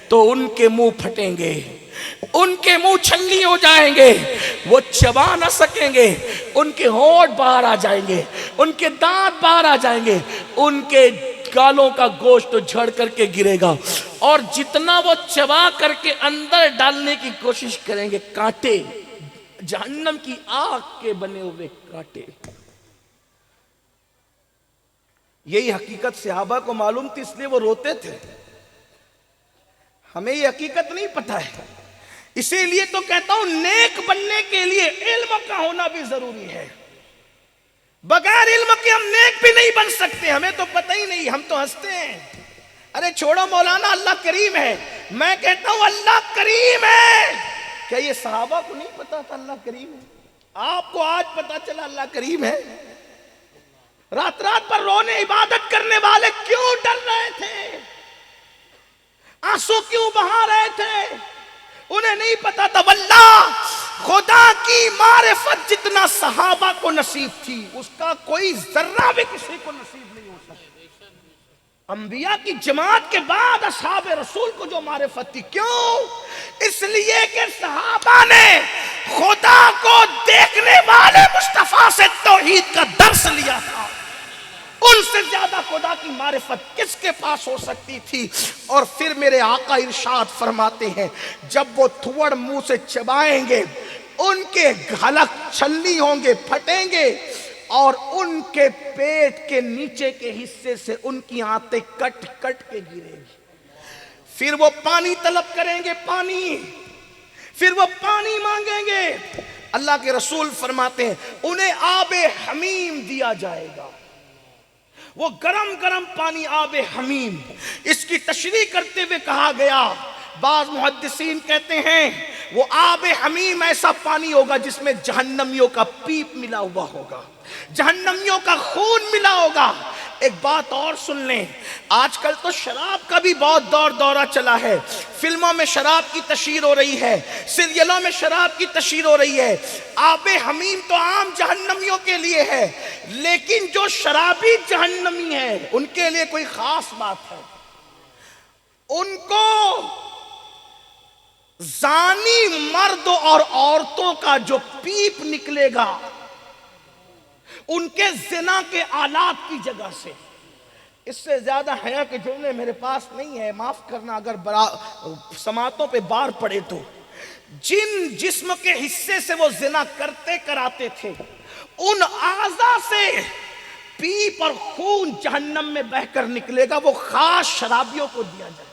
تو ان کے منہ پھٹیں گے، ان کے منہ چھلنی ہو جائیں گے، وہ چبا نہ سکیں گے، ان کے ہونٹ باہر آ جائیں گے، ان کے دانت باہر آ جائیں گے، ان کے گالوں کا گوشت جھڑ کر کے گرے گا، اور جتنا وہ چبا کر کے اندر ڈالنے کی کوشش کریں گے کانٹے، جہنم کی آگ کے بنے ہوئے کانٹے۔ یہی حقیقت صحابہ کو معلوم تھی، اس لیے وہ روتے تھے۔ ہمیں یہ حقیقت نہیں پتہ ہے، اسی لیے تو کہتا ہوں نیک بننے کے لیے علم کا ہونا بھی ضروری ہے۔ بغیر علم کے ہم نیک بھی نہیں بن سکتے، ہمیں تو پتہ ہی نہیں، ہم تو ہنستے ہیں، ارے چھوڑو مولانا اللہ کریم ہے۔ میں کہتا ہوں اللہ کریم ہے، کیا یہ صحابہ کو نہیں پتا تھا اللہ کریم ہے؟ آپ کو آج پتا چلا اللہ کریم ہے؟ رات رات پر رونے عبادت کرنے والے کیوں ڈر رہے تھے؟ آنسو کیوں بہا رہے تھے؟ انہیں نہیں پتا تھا واللہ خدا کی معرفت جتنا صحابہ کو نصیب تھی اس کا کوئی ذرہ بھی کسی کو نصیب نہیں ہو سکتا۔ انبیاء کی جماعت کے بعد اصحاب رسول کو جو معرفت تھی، کیوں؟ اس لیے کہ صحابہ نے خدا کو دیکھنے والے مصطفیٰ سے توحید کا درس لیا تھا۔ ان سے زیادہ خدا کی معرفت کس کے پاس ہو سکتی تھی؟ اور پھر میرے آقا ارشاد فرماتے ہیں جب وہ تھوڑ منہ سے چبائیں گے ان کے حلق چھلنی ہوں گے، پھٹیں گے، اور ان کے پیٹ کے نیچے کے حصے سے ان کی آنتیں کٹ کٹ کے گریں گی۔ پھر وہ پانی طلب کریں گے، پانی، پھر وہ پانی مانگیں گے۔ اللہ کے رسول فرماتے ہیں انہیں آب حمیم دیا جائے گا، وہ گرم گرم پانی آب حمیم۔ اس کی تشریح کرتے ہوئے کہا گیا، بعض محدثین کہتے ہیں وہ آب حمیم ایسا پانی ہوگا جس میں جہنمیوں کا پیپ ملا ہوا ہوگا، جہنمیوں کا خون ملا ہوگا۔ ایک بات اور سن لیں، آج کل تو شراب کا بھی بہت دور دورہ چلا ہے، فلموں میں شراب کی تشہیر ہو رہی ہے، سیریلوں میں شراب کی تشہیر ہو رہی ہے۔ آب حمیم تو عام جہنمیوں کے لیے ہے، لیکن جو شرابی جہنمی ہیں ان کے لیے کوئی خاص بات ہے۔ ان کو زانی مرد اور عورتوں کا جو پیپ نکلے گا ان کے زنا کے آلات کی جگہ سے، اس سے زیادہ حیا کے جملے میرے پاس نہیں ہے، معاف کرنا اگر سماعتوں پہ بار پڑے تو، جن جسم کے حصے سے وہ زنا کرتے کراتے تھے ان اعضاء سے پیپ اور خون جہنم میں بہ کر نکلے گا، وہ خاص شرابیوں کو دیا جائے۔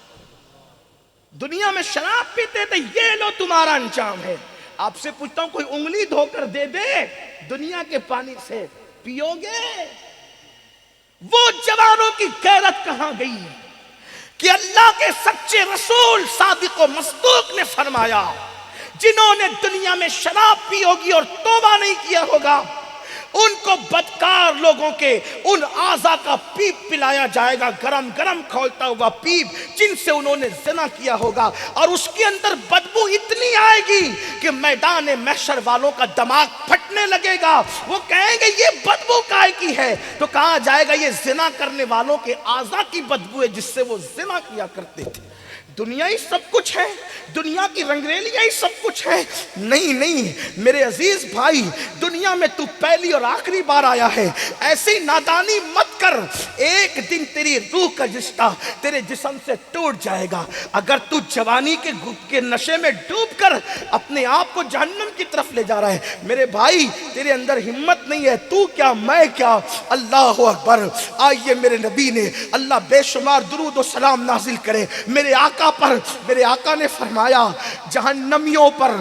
دنیا میں شراب پیتے تھے، یہ لو تمہارا انجام ہے۔ آپ سے پوچھتا ہوں کوئی انگلی دھو کر دے دے دنیا کے پانی سے، پیو گے؟ وہ جوانوں کی غیرت کہاں گئی کہ اللہ کے سچے رسول صادق و مصدوق نے فرمایا جنہوں نے دنیا میں شراب پی ہوگی اور توبہ نہیں کیا ہوگا ان کو بدکار لوگوں کے ان اعضاء کا پیپ پلایا جائے گا، گرم گرم کھولتا ہوا پیپ جن سے انہوں نے زنا کیا ہوگا، اور اس کے اندر بدبو اتنی آئے گی کہ میدان محشر والوں کا دماغ پھٹنے لگے گا۔ وہ کہیں گے یہ بدبو کائے کی ہے؟ تو کہا جائے گا یہ زنا کرنے والوں کے اعضاء کی بدبو ہے جس سے وہ زنا کیا کرتے تھے۔ دنیا ہی سب کچھ ہے، دنیا کی رنگریلیاں ہی سب کچھ ہے. نہیں نہیں میرے عزیز بھائی، دنیا میں تو پہلی اور آخری بار آیا ہے. ایسی نادانی مت کر، ایک دن تیری روح کا رشتہ تیرے جسم سے ٹوٹ جائے گا. اگر تو جوانی کے نشے میں ڈوب کر اپنے آپ کو جہنم کی طرف لے جا رہا ہے، میرے بھائی تیرے اندر ہمت نہیں ہے. تو کیا میں کیا. اللہ اکبر. آئیے میرے نبی نے، اللہ بے شمار درود و سلام نازل کرے میرے آقا پر. میرے آقا نے فرمایا جہنمیوں پر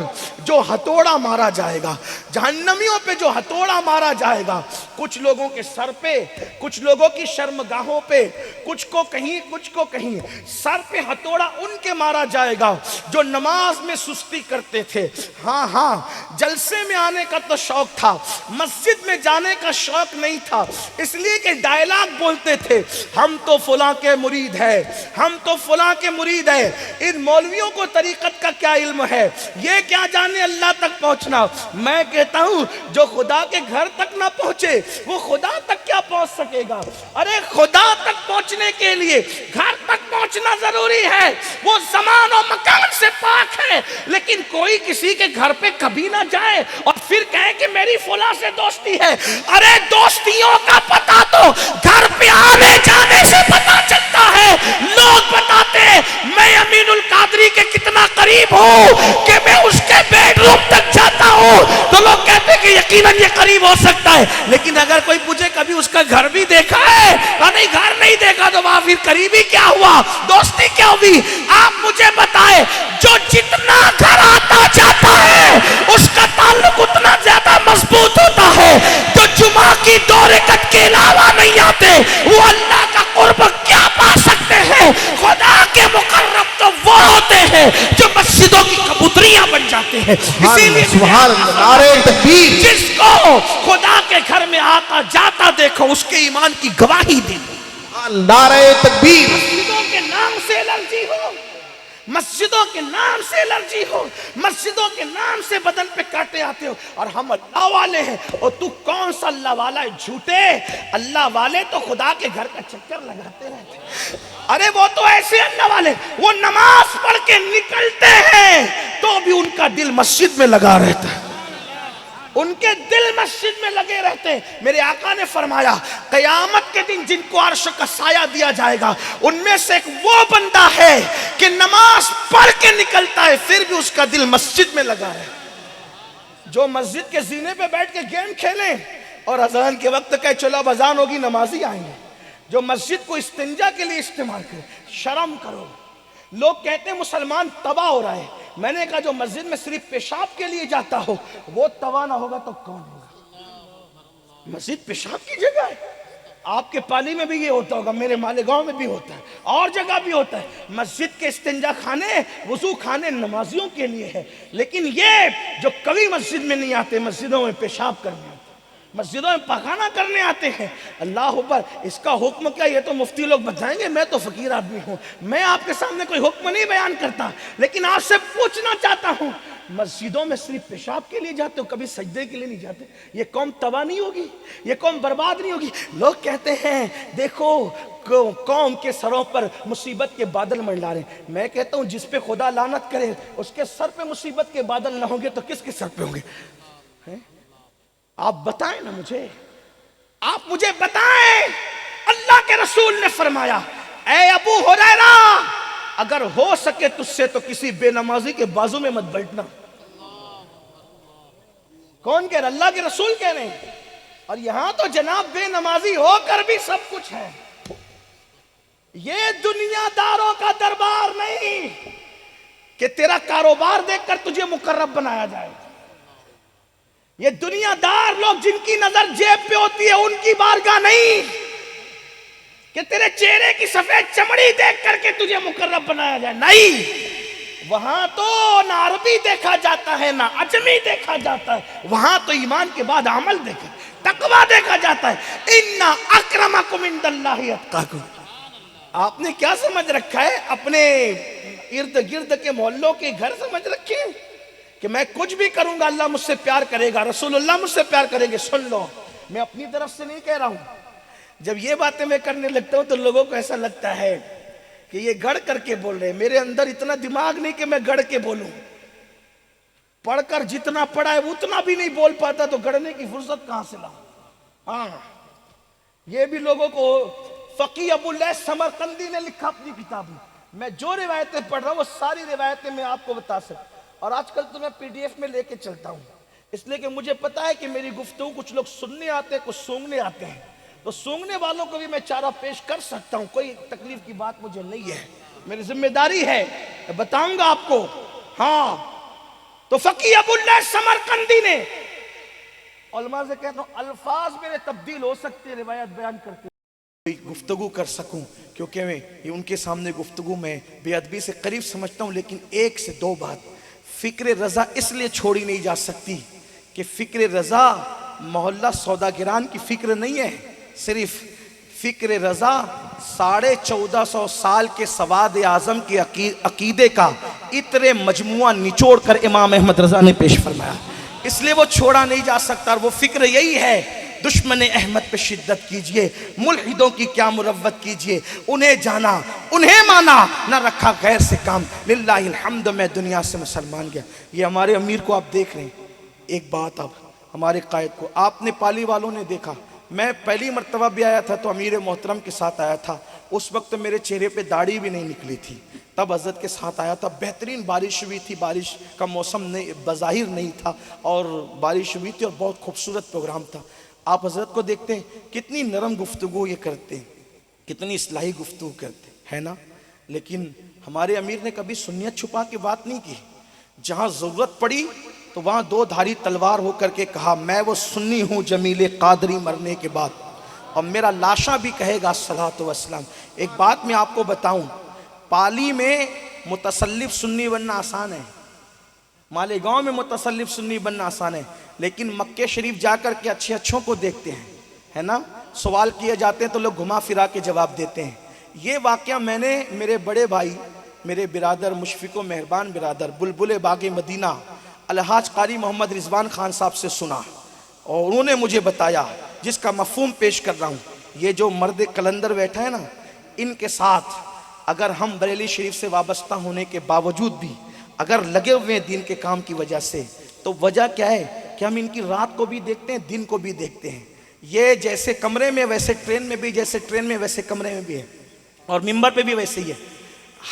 جو ہتھوڑا مارا جائے گا، جہنمیوں پہ جو ہتھوڑا مارا جائے گا، کچھ لوگوں کے سر پہ، کچھ لوگوں کی شرمگاہوں پہ، کچھ کو کہیں کچھ کو کہیں، سر پہ ہتھوڑا ان کے مارا جائے گا جو نماز میں سستی کرتے تھے. ہاں ہاں جلسے میں آنے کا تو شوق تھا، مسجد میں جانے کا شوق نہیں تھا، اس لیے کہ ڈائلاگ بولتے تھے ہم تو فلاں کے مرید ہے، ہم تو فلاں کے مرید ہے. ان مولویوں کو طریقت کا کیا علم ہے، یہ کیا جانے اللہ تک پہنچنا. میں کہتا ہوں جو خدا کے گھر تک نہ پہنچے وہ خدا تک کیا پہنچ سکے گا. ارے خدا تک پہنچنے کے لیے گھر تک پہنچنا ضروری ہے. وہ زمان و مکان سے پاک ہے، لیکن کوئی کسی کے گھر پہ کبھی نہ جائے اور پھر کہے کہ میری فلاں سے دوستی ہے. ارے دوستیوں کا پتہ تو گھر پہ آنے جانے سے پتہ چلتا ہے. لوگ بتاتے میں امین القادری کے کتنا قریب ہوں کہ میں اس کے بیڈ روم تک جاتا ہوں تو لوگ کہتے کہ یقیناً یہ قریب ہو سکتا ہے. لیکن اگر کوئی پوچھے کبھی اس کا گھر بھی دیکھا ہے، نہیں گھر نہیں دیکھا، تو وہاں پھر قریبی کیا ہوا، دوستی کیا ہوئی. آپ مجھے بتائیں جو جتنا گھر آتا جاتا ہے اس کا تعلق اتنا زیادہ مضبوط ہوتا ہے. جو جمعہ کی 2 رکعت کے علاوہ نہیں آتے وہ اللہ کا قرب کیا پا سکتے ہیں. خدا کے مقرب تو وہ ہوتے ہیں جو مسجدوں کی کبوتریاں بن جاتے ہیں. اسی لیے سبحان اللہ، نعرہ تکبیر. جس کو خدا کے گھر میں آتا جاتا دیکھو اس کے ایمان کی گواہی دے. نعرہ تکبیر. مسجدوں کے نام سے الرجی ہو، مسجدوں کے نام سے الرجی ہو، مسجدوں کے نام سے بدن پہ کاٹے آتے ہو، اور ہم اللہ والے ہیں. اور تو کون سا اللہ والا ہے؟ جھوٹے. اللہ والے تو خدا کے گھر کا چکر لگاتے رہتے. ارے وہ تو ایسے اللہ والے وہ نماز پڑھ کے نکلتے ہیں تو بھی ان کا دل مسجد میں لگا رہتا ہے، ان کے دل مسجد میں لگے رہتے ہیں. میرے آقا نے فرمایا قیامت کے دن جن کو عرش کا سایہ دیا جائے گا ان میں سے ایک وہ بندہ ہے کہ نماز پڑھ کے نکلتا ہے پھر بھی اس کا دل مسجد میں لگا ہے. جو مسجد کے زینے پہ بیٹھ کے گیم کھیلیں اور اذان کے وقت کہے چلو اب اذان ہوگی نمازی آئیں گے، جو مسجد کو استنجا کے لیے استعمال کرے، شرم کرو. لوگ کہتے ہیں مسلمان تباہ ہو رہا ہے. میں نے کہا جو مسجد میں صرف پیشاب کے لیے جاتا ہو وہ تباہ نہ ہوگا تو کون ہوگا؟ مسجد پیشاب کی جگہ ہے. آپ کے پالی میں بھی یہ ہوتا ہوگا، میرے مالیگاؤں میں بھی ہوتا ہے، اور جگہ بھی ہوتا ہے. مسجد کے استنجا خانے، وضو خانے نمازیوں کے لیے ہے. لیکن یہ جو کبھی مسجد میں نہیں آتے، مسجدوں میں پیشاب کرنے آتے، مسجدوں میں پخانہ کرنے آتے ہیں. اللہ اکبر. اس کا حکم کیا یہ تو مفتی لوگ بتائیں گے، میں تو فقیر آدمی ہوں، میں آپ کے سامنے کوئی حکم نہیں بیان کرتا. لیکن آپ سے پوچھنا چاہتا ہوں مسجدوں میں صرف پیشاب کے لیے جاتے ہو، کبھی سجدے کے لیے نہیں جاتے؟ یہ قوم تباہ نہیں ہوگی؟ یہ قوم برباد نہیں ہوگی؟ لوگ کہتے ہیں دیکھو قوم کے سروں پر مصیبت کے بادل منڈلا رہے ہیں. میں کہتا ہوں جس پہ خدا لعنت کرے اس کے سر پہ مصیبت کے بادل نہ ہوں گے تو کس کے سر پہ ہوں گے؟ آپ بتائیں نا مجھے، آپ مجھے بتائیں. اللہ کے رسول نے فرمایا اے ابو ہریرہ اگر ہو سکے تجھ سے تو کسی بے نمازی کے بازو میں مت بیٹھنا. کون کہہ رہا؟ اللہ کے رسول کہہ رہے ہیں. اور یہاں تو جناب بے نمازی ہو کر بھی سب کچھ ہے. یہ دنیا داروں کا دربار نہیں کہ تیرا کاروبار دیکھ کر تجھے مقرب بنایا جائے. یہ دنیا دار لوگ جن کی نظر جیب پہ ہوتی ہے ان کی بارگاہ نہیں کہ تیرے چہرے کی سفید چمڑی دیکھ کر کے تجھے مقرب بنایا جائے. نہیں، وہاں تو نہ عربی دیکھا جاتا ہے نہ عجمی دیکھا جاتا ہے، وہاں تو ایمان کے بعد عمل دیکھا، تقویٰ دیکھا جاتا ہے. ان اکرمکم عند اللہ اتقاکم. آپ نے کیا سمجھ رکھا ہے؟ اپنے ارد گرد کے محلوں کے گھر سمجھ رکھے کہ میں کچھ بھی کروں گا اللہ مجھ سے پیار کرے گا، رسول اللہ مجھ سے پیار کریں گے. سن لو، میں اپنی طرف سے نہیں کہہ رہا ہوں. جب یہ باتیں میں کرنے لگتا ہوں تو لوگوں کو ایسا لگتا ہے کہ یہ گڑھ کر کے بول رہے ہیں. میرے اندر اتنا دماغ نہیں کہ میں گڑھ کے بولوں. پڑھ کر جتنا پڑھا ہے اتنا بھی نہیں بول پاتا تو گڑھنے کی فرصت کہاں سے لاؤں. ہاں یہ بھی لوگوں کو فقی ابو اللیث سمرقندی نے لکھا اپنی کتاب میں. میں جو روایتیں پڑھ رہا ہوں وہ ساری روایتیں میں آپ کو بتا سکتا. اور آج کل تو میں پی ڈی ایف میں لے کے چلتا ہوں اس لیے کہ مجھے پتا ہے کہ میری گفتگو کچھ لوگ سننے آتے ہیں کچھ سونگنے آتے ہیں. تو سونگنے والوں کو بھی میں چارہ پیش کر سکتا ہوں, کوئی تکلیف کی بات مجھے نہیں ہے, میری ذمہ داری ہے, میں بتاؤں گا آپ کو. ہاں تو فقی ابو اللیث سمرقندی نے, علماء سے کہتا ہوں الفاظ میرے تبدیل ہو سکتے روایت بیان کرتے گفتگو کر سکوں, کیونکہ میں یہ ان کے سامنے گفتگو میں بے ادبی سے قریب سمجھتا ہوں. لیکن ایک سے دو بات, فکر رضا اس لیے چھوڑی نہیں جا سکتی کہ فکر رضا محلہ سوداگران کی فکر نہیں ہے. صرف فکر رضا 1450 سال کے سواد اعظم کے عقیدے کا اتنے مجموعہ نچوڑ کر امام احمد رضا نے پیش فرمایا, اس لیے وہ چھوڑا نہیں جا سکتا. اور وہ فکر یہی ہے, دشمن احمد پہ شدت کیجئے, ملحدوں کی کیا مروت کیجئے, انہیں جانا انہیں مانا, نہ رکھا غیر سے کام, للہ الحمد میں دنیا سے مسلمان گیا. یہ ہمارے امیر کو آپ دیکھ رہے ہیں. ایک بات, اب ہمارے قائد کو آپ نے پالی والوں نے دیکھا, میں پہلی مرتبہ بھی آیا تھا تو امیر محترم کے ساتھ آیا تھا. اس وقت میرے چہرے پہ داڑھی بھی نہیں نکلی تھی, تب حضرت کے ساتھ آیا تھا. بہترین بارش ہوئی تھی, بارش کا موسم بظاہر نہیں تھا اور بارش ہوئی تھی اور بہت خوبصورت پروگرام تھا. آپ حضرت کو دیکھتے ہیں کتنی نرم گفتگو یہ کرتے ہیں, کتنی اصلاحی گفتگو کرتے ہیں نا. لیکن ہمارے امیر نے کبھی سنیت چھپا کے بات نہیں کی. جہاں ضرورت پڑی تو وہاں دو دھاری تلوار ہو کر کے کہا, میں وہ سنی ہوں جمیل قادری مرنے کے بعد, اور میرا لاشا بھی کہے گا الصلوۃ والسلام. ایک بات میں آپ کو بتاؤں, پالی میں متصلف سنی بننا آسان ہے, مالیگاؤں میں متصلف سنی بننا آسان ہے, لیکن مکہ شریف جا کر کے اچھے اچھوں کو دیکھتے ہیں, ہے نا, سوال کیے جاتے ہیں تو لوگ گھما پھرا کے جواب دیتے ہیں. یہ واقعہ میں نے میرے بڑے بھائی, میرے برادر مشفق و مہربان برادر بلبل باغ مدینہ الحاج قاری محمد رضوان خان صاحب سے سنا, اور انہوں نے مجھے بتایا, جس کا مفہوم پیش کر رہا ہوں. یہ جو مرد کلندر بیٹھا ہے نا, ان کے ساتھ اگر ہم بریلی شریف سے وابستہ ہونے کے باوجود بھی اگر لگے ہوئے ہیں دین کے کام کی وجہ سے, تو وجہ کیا ہے کہ ہم ان کی رات کو بھی دیکھتے ہیں, دن کو بھی دیکھتے ہیں. یہ جیسے کمرے میں ویسے ٹرین میں بھی, جیسے ٹرین میں ویسے کمرے میں بھی ہے, اور منبر پہ بھی ویسے ہی ہے.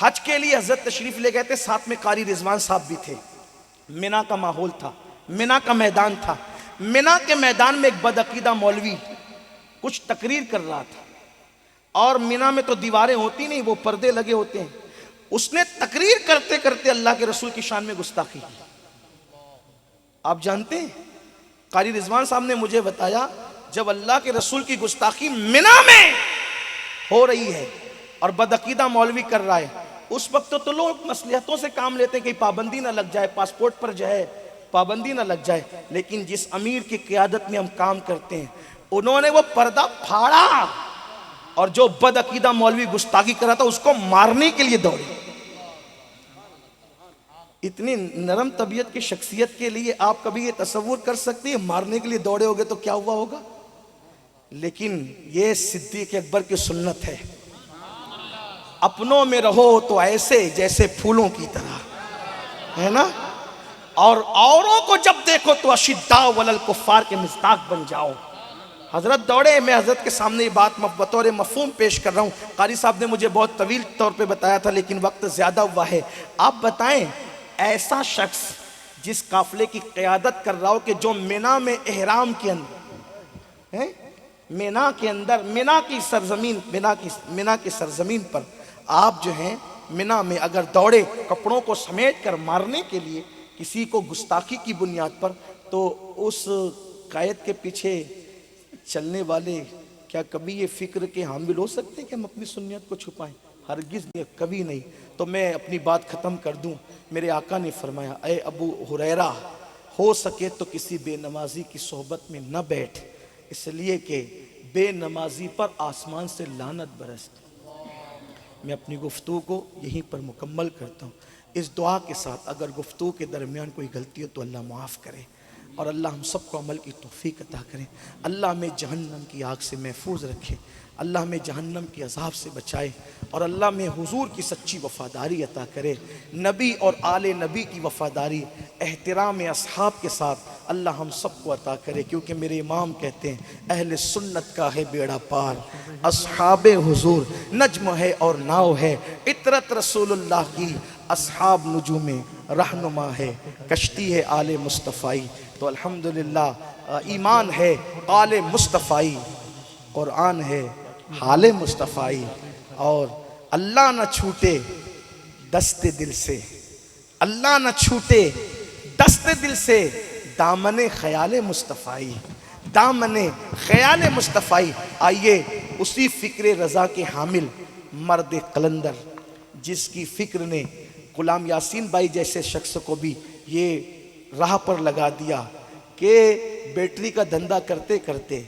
حج کے لیے حضرت تشریف لے گئے تھے, ساتھ میں قاری رضوان صاحب بھی تھے. مینا کا ماحول تھا, مینا کا میدان تھا. مینا کے میدان میں ایک بدعقیدہ مولوی کچھ تقریر کر رہا تھا, اور مینا میں تو دیواریں ہوتی نہیں, وہ پردے لگے ہوتے ہیں. اس نے تقریر کرتے کرتے اللہ کے رسول کی شان میں گستاخی کی. آپ جانتے ہیں, قاری رضوان صاحب نے مجھے بتایا, جب اللہ کے رسول کی گستاخی مینا میں ہو رہی ہے اور بدعقیدہ مولوی کر رہا ہے, اس وقت تو لوگ مصلحتوں سے کام لیتے ہیں کہ پابندی نہ لگ جائے, پاسپورٹ پر جو ہے پابندی نہ لگ جائے. لیکن جس امیر کی قیادت میں ہم کام کرتے ہیں, انہوں نے وہ پردہ پھاڑا, اور جو بدعقیدہ مولوی گستاخی کر رہا تھا اس کو مارنے کے لیے دوڑے. اتنی نرم طبیعت کی شخصیت کے لیے آپ کبھی یہ تصور کر سکتے ہیں مارنے کے لیے دوڑے ہوگے تو کیا ہوا ہوگا؟ لیکن یہ صدیق اکبر کی سنت ہے, اپنوں میں رہو تو ایسے جیسے پھولوں کی طرح, ہے نا, اور اوروں کو جب دیکھو تو اشداء علی الکفار کے مصداق بن جاؤ. حضرت دوڑے, میں حضرت کے سامنے یہ بات بطور مفہوم پیش کر رہا ہوں. قاری صاحب نے مجھے بہت طویل طور پہ بتایا تھا لیکن وقت زیادہ ہوا ہے. آپ بتائیں ایسا شخص جس قافلے کی قیادت کر رہا ہو کہ جو مینا میں احرام کے اندر, مینا کے اندر, مینا کی سرزمین پر آپ جو ہیں مینا میں اگر دوڑے کپڑوں کو سمیٹ کر مارنے کے لیے کسی کو گستاخی کی بنیاد پر, تو اس قائد کے پیچھے چلنے والے کیا کبھی یہ فکر کے حامل ہو سکتے ہیں کہ ہم اپنی سنیت کو چھپائیں؟ ہرگز کبھی نہیں. تو میں اپنی بات ختم کر دوں. میرے آقا نے فرمایا, اے ابو ہریرہ, ہو سکے تو کسی بے نمازی کی صحبت میں نہ بیٹھ, اس لیے کہ بے نمازی پر آسمان سے لعنت برستی. میں اپنی گفتگو کو یہیں پر مکمل کرتا ہوں اس دعا کے ساتھ, اگر گفتگو کے درمیان کوئی غلطی ہو تو اللہ معاف کرے. اور اللہ ہم سب کو عمل کی توفیق عطا کرے. اللہ ہمیں جہنم کی آگ سے محفوظ رکھے, اللہ ہمیں جہنم کی عذاب سے بچائے, اور اللہ میں حضور کی سچی وفاداری عطا کرے, نبی اور آل نبی کی وفاداری احترام اصحاب کے ساتھ اللہ ہم سب کو عطا کرے. کیونکہ میرے امام کہتے ہیں اہل سنت کا ہے بیڑا پار, اصحاب حضور نجم ہے اور ناؤ ہے, اطرت رسول اللہ کی اصحاب نجوم رہنما ہے, کشتی ہے آل مصطفی. تو الحمدللہ ایمان ہے آل مصطفی, قرآن ہے حال مصطفی, اور اللہ نہ چھوٹے دست دل سے, اللہ نہ چھوٹے دست دل سے دامن خیال مصطفی, دامن خیال مصطفی. آئیے اسی فکر رضا کے حامل مرد قلندر جس کی فکر نے غلام یاسین بھائی جیسے شخص کو بھی یہ راہ پر لگا دیا کہ بیٹری کا دھندا کرتے کرتے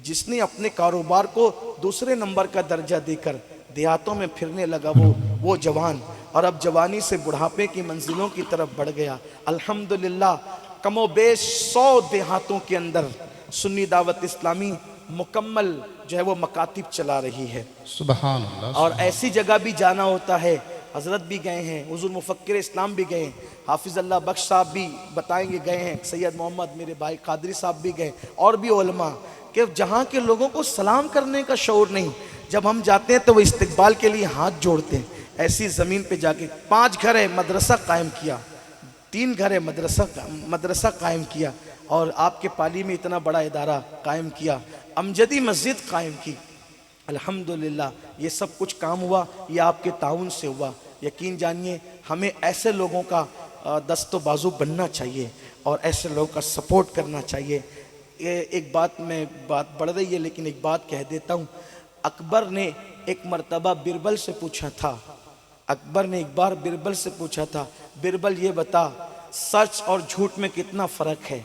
جس نے اپنے کاروبار کو دوسرے نمبر کا درجہ دے کر دیہاتوں میں پھرنے لگا وہ جوان, اور اب جوانی سے بڑھاپے کی منزلوں کی طرف بڑھ گیا. الحمدللہ کم و بیش 100 دیہاتوں کے اندر سنی دعوت اسلامی مکمل جو ہے وہ مکاتب چلا رہی ہے. سبحان اللہ. اور ایسی جگہ بھی جانا ہوتا ہے, حضرت بھی گئے ہیں, حضور مفکر اسلام بھی گئے ہیں, حافظ اللہ بخش صاحب بھی بتائیں گے گئے ہیں, سید محمد میرے بھائی قادری صاحب بھی گئے, اور بھی علماء, کہ جہاں کے لوگوں کو سلام کرنے کا شعور نہیں, جب ہم جاتے ہیں تو وہ استقبال کے لیے ہاتھ جوڑتے ہیں. ایسی زمین پہ جا کے 5 گھر ہے مدرسہ قائم کیا, 3 گھر ہے مدرسہ قائم کیا, اور آپ کے پالی میں اتنا بڑا ادارہ قائم کیا, امجدی مسجد قائم کی. الحمدللہ یہ سب کچھ کام ہوا یہ آپ کے تعاون سے ہوا. یقین جانیے ہمیں ایسے لوگوں کا دست و بازو بننا چاہیے اور ایسے لوگوں کا سپورٹ کرنا چاہیے. ایک بات بڑھ رہی ہے لیکن ایک بات کہہ دیتا ہوں. اکبر نے ایک مرتبہ بربل سے پوچھا تھا, اکبر نے ایک بار بربل سے پوچھا تھا, بربل یہ بتا سچ اور جھوٹ میں کتنا فرق ہے.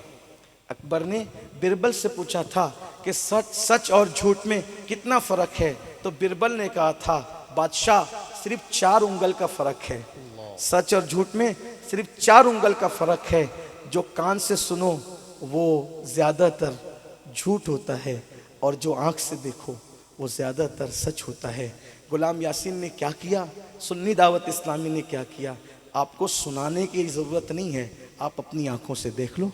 اکبر نے بربل سے پوچھا تھا کہ سچ اور جھوٹ میں کتنا فرق ہے, تو بربل نے کہا تھا بادشاہ صرف 4 انگل کا فرق ہے, سچ اور جھوٹ میں صرف 4 انگل کا فرق ہے. جو کان سے سنو وہ زیادہ تر جھوٹ ہوتا ہے, اور جو آنکھ سے دیکھو وہ زیادہ تر سچ ہوتا ہے. غلام یاسین نے کیا کیا, سنی دعوت اسلامی نے کیا کیا, آپ کو سنانے کی ضرورت نہیں ہے, آپ اپنی آنکھوں سے دیکھ لو.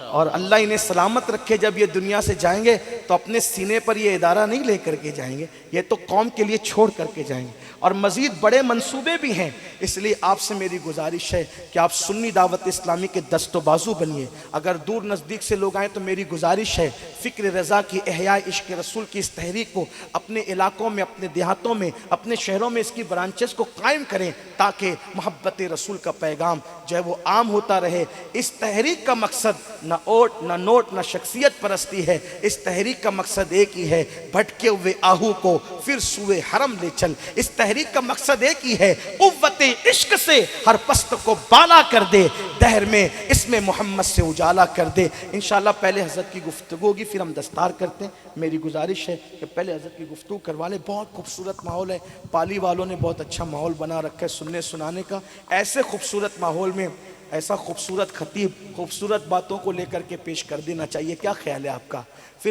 اور اللہ انہیں سلامت رکھے, جب یہ دنیا سے جائیں گے تو اپنے سینے پر یہ ادارہ نہیں لے کر کے جائیں گے, یہ تو قوم کے لیے چھوڑ کر کے جائیں گے, اور مزید بڑے منصوبے بھی ہیں. اس لیے آپ سے میری گزارش ہے کہ آپ سنی دعوت اسلامی کے دست و بازو بنیے. اگر دور نزدیک سے لوگ آئیں تو میری گزارش ہے فکر رضا کی احیاء عشق رسول کی اس تحریک کو اپنے علاقوں میں, اپنے دیہاتوں میں, اپنے شہروں میں اس کی برانچز کو قائم کریں, تاکہ محبت رسول کا پیغام جو ہے وہ عام ہوتا رہے. اس تحریک کا مقصد نہ اوٹ نہ نوٹ نہ شخصیت پرستی ہے, اس تحریک کا مقصد ایک ہی ہے, بھٹکے ہوئے آہو کو پھر سوئے حرم لے چل. اس تحریک کا مقصد ایک ہی ہے, قوت عشق سے ہر پست کو بالا کر دے, دہر میں اسم محمد سے اجالا کر دے. انشاءاللہ پہلے حضرت کی گفتگو ہوگی, پھر ہم دستار کرتے ہیں. میری گزارش ہے کہ پہلے حضرت کی گفتگو کروا لیں. بہت خوبصورت ماحول ہے, پالی والوں نے بہت اچھا ماحول بنا رکھا ہے سننے سنانے کا. ایسے خوبصورت ماحول میں ایسا خوبصورت خطیب خوبصورت باتوں کو لے کر کے پیش کر دینا چاہیے. کیا خیال ہے آپ کا؟ پھر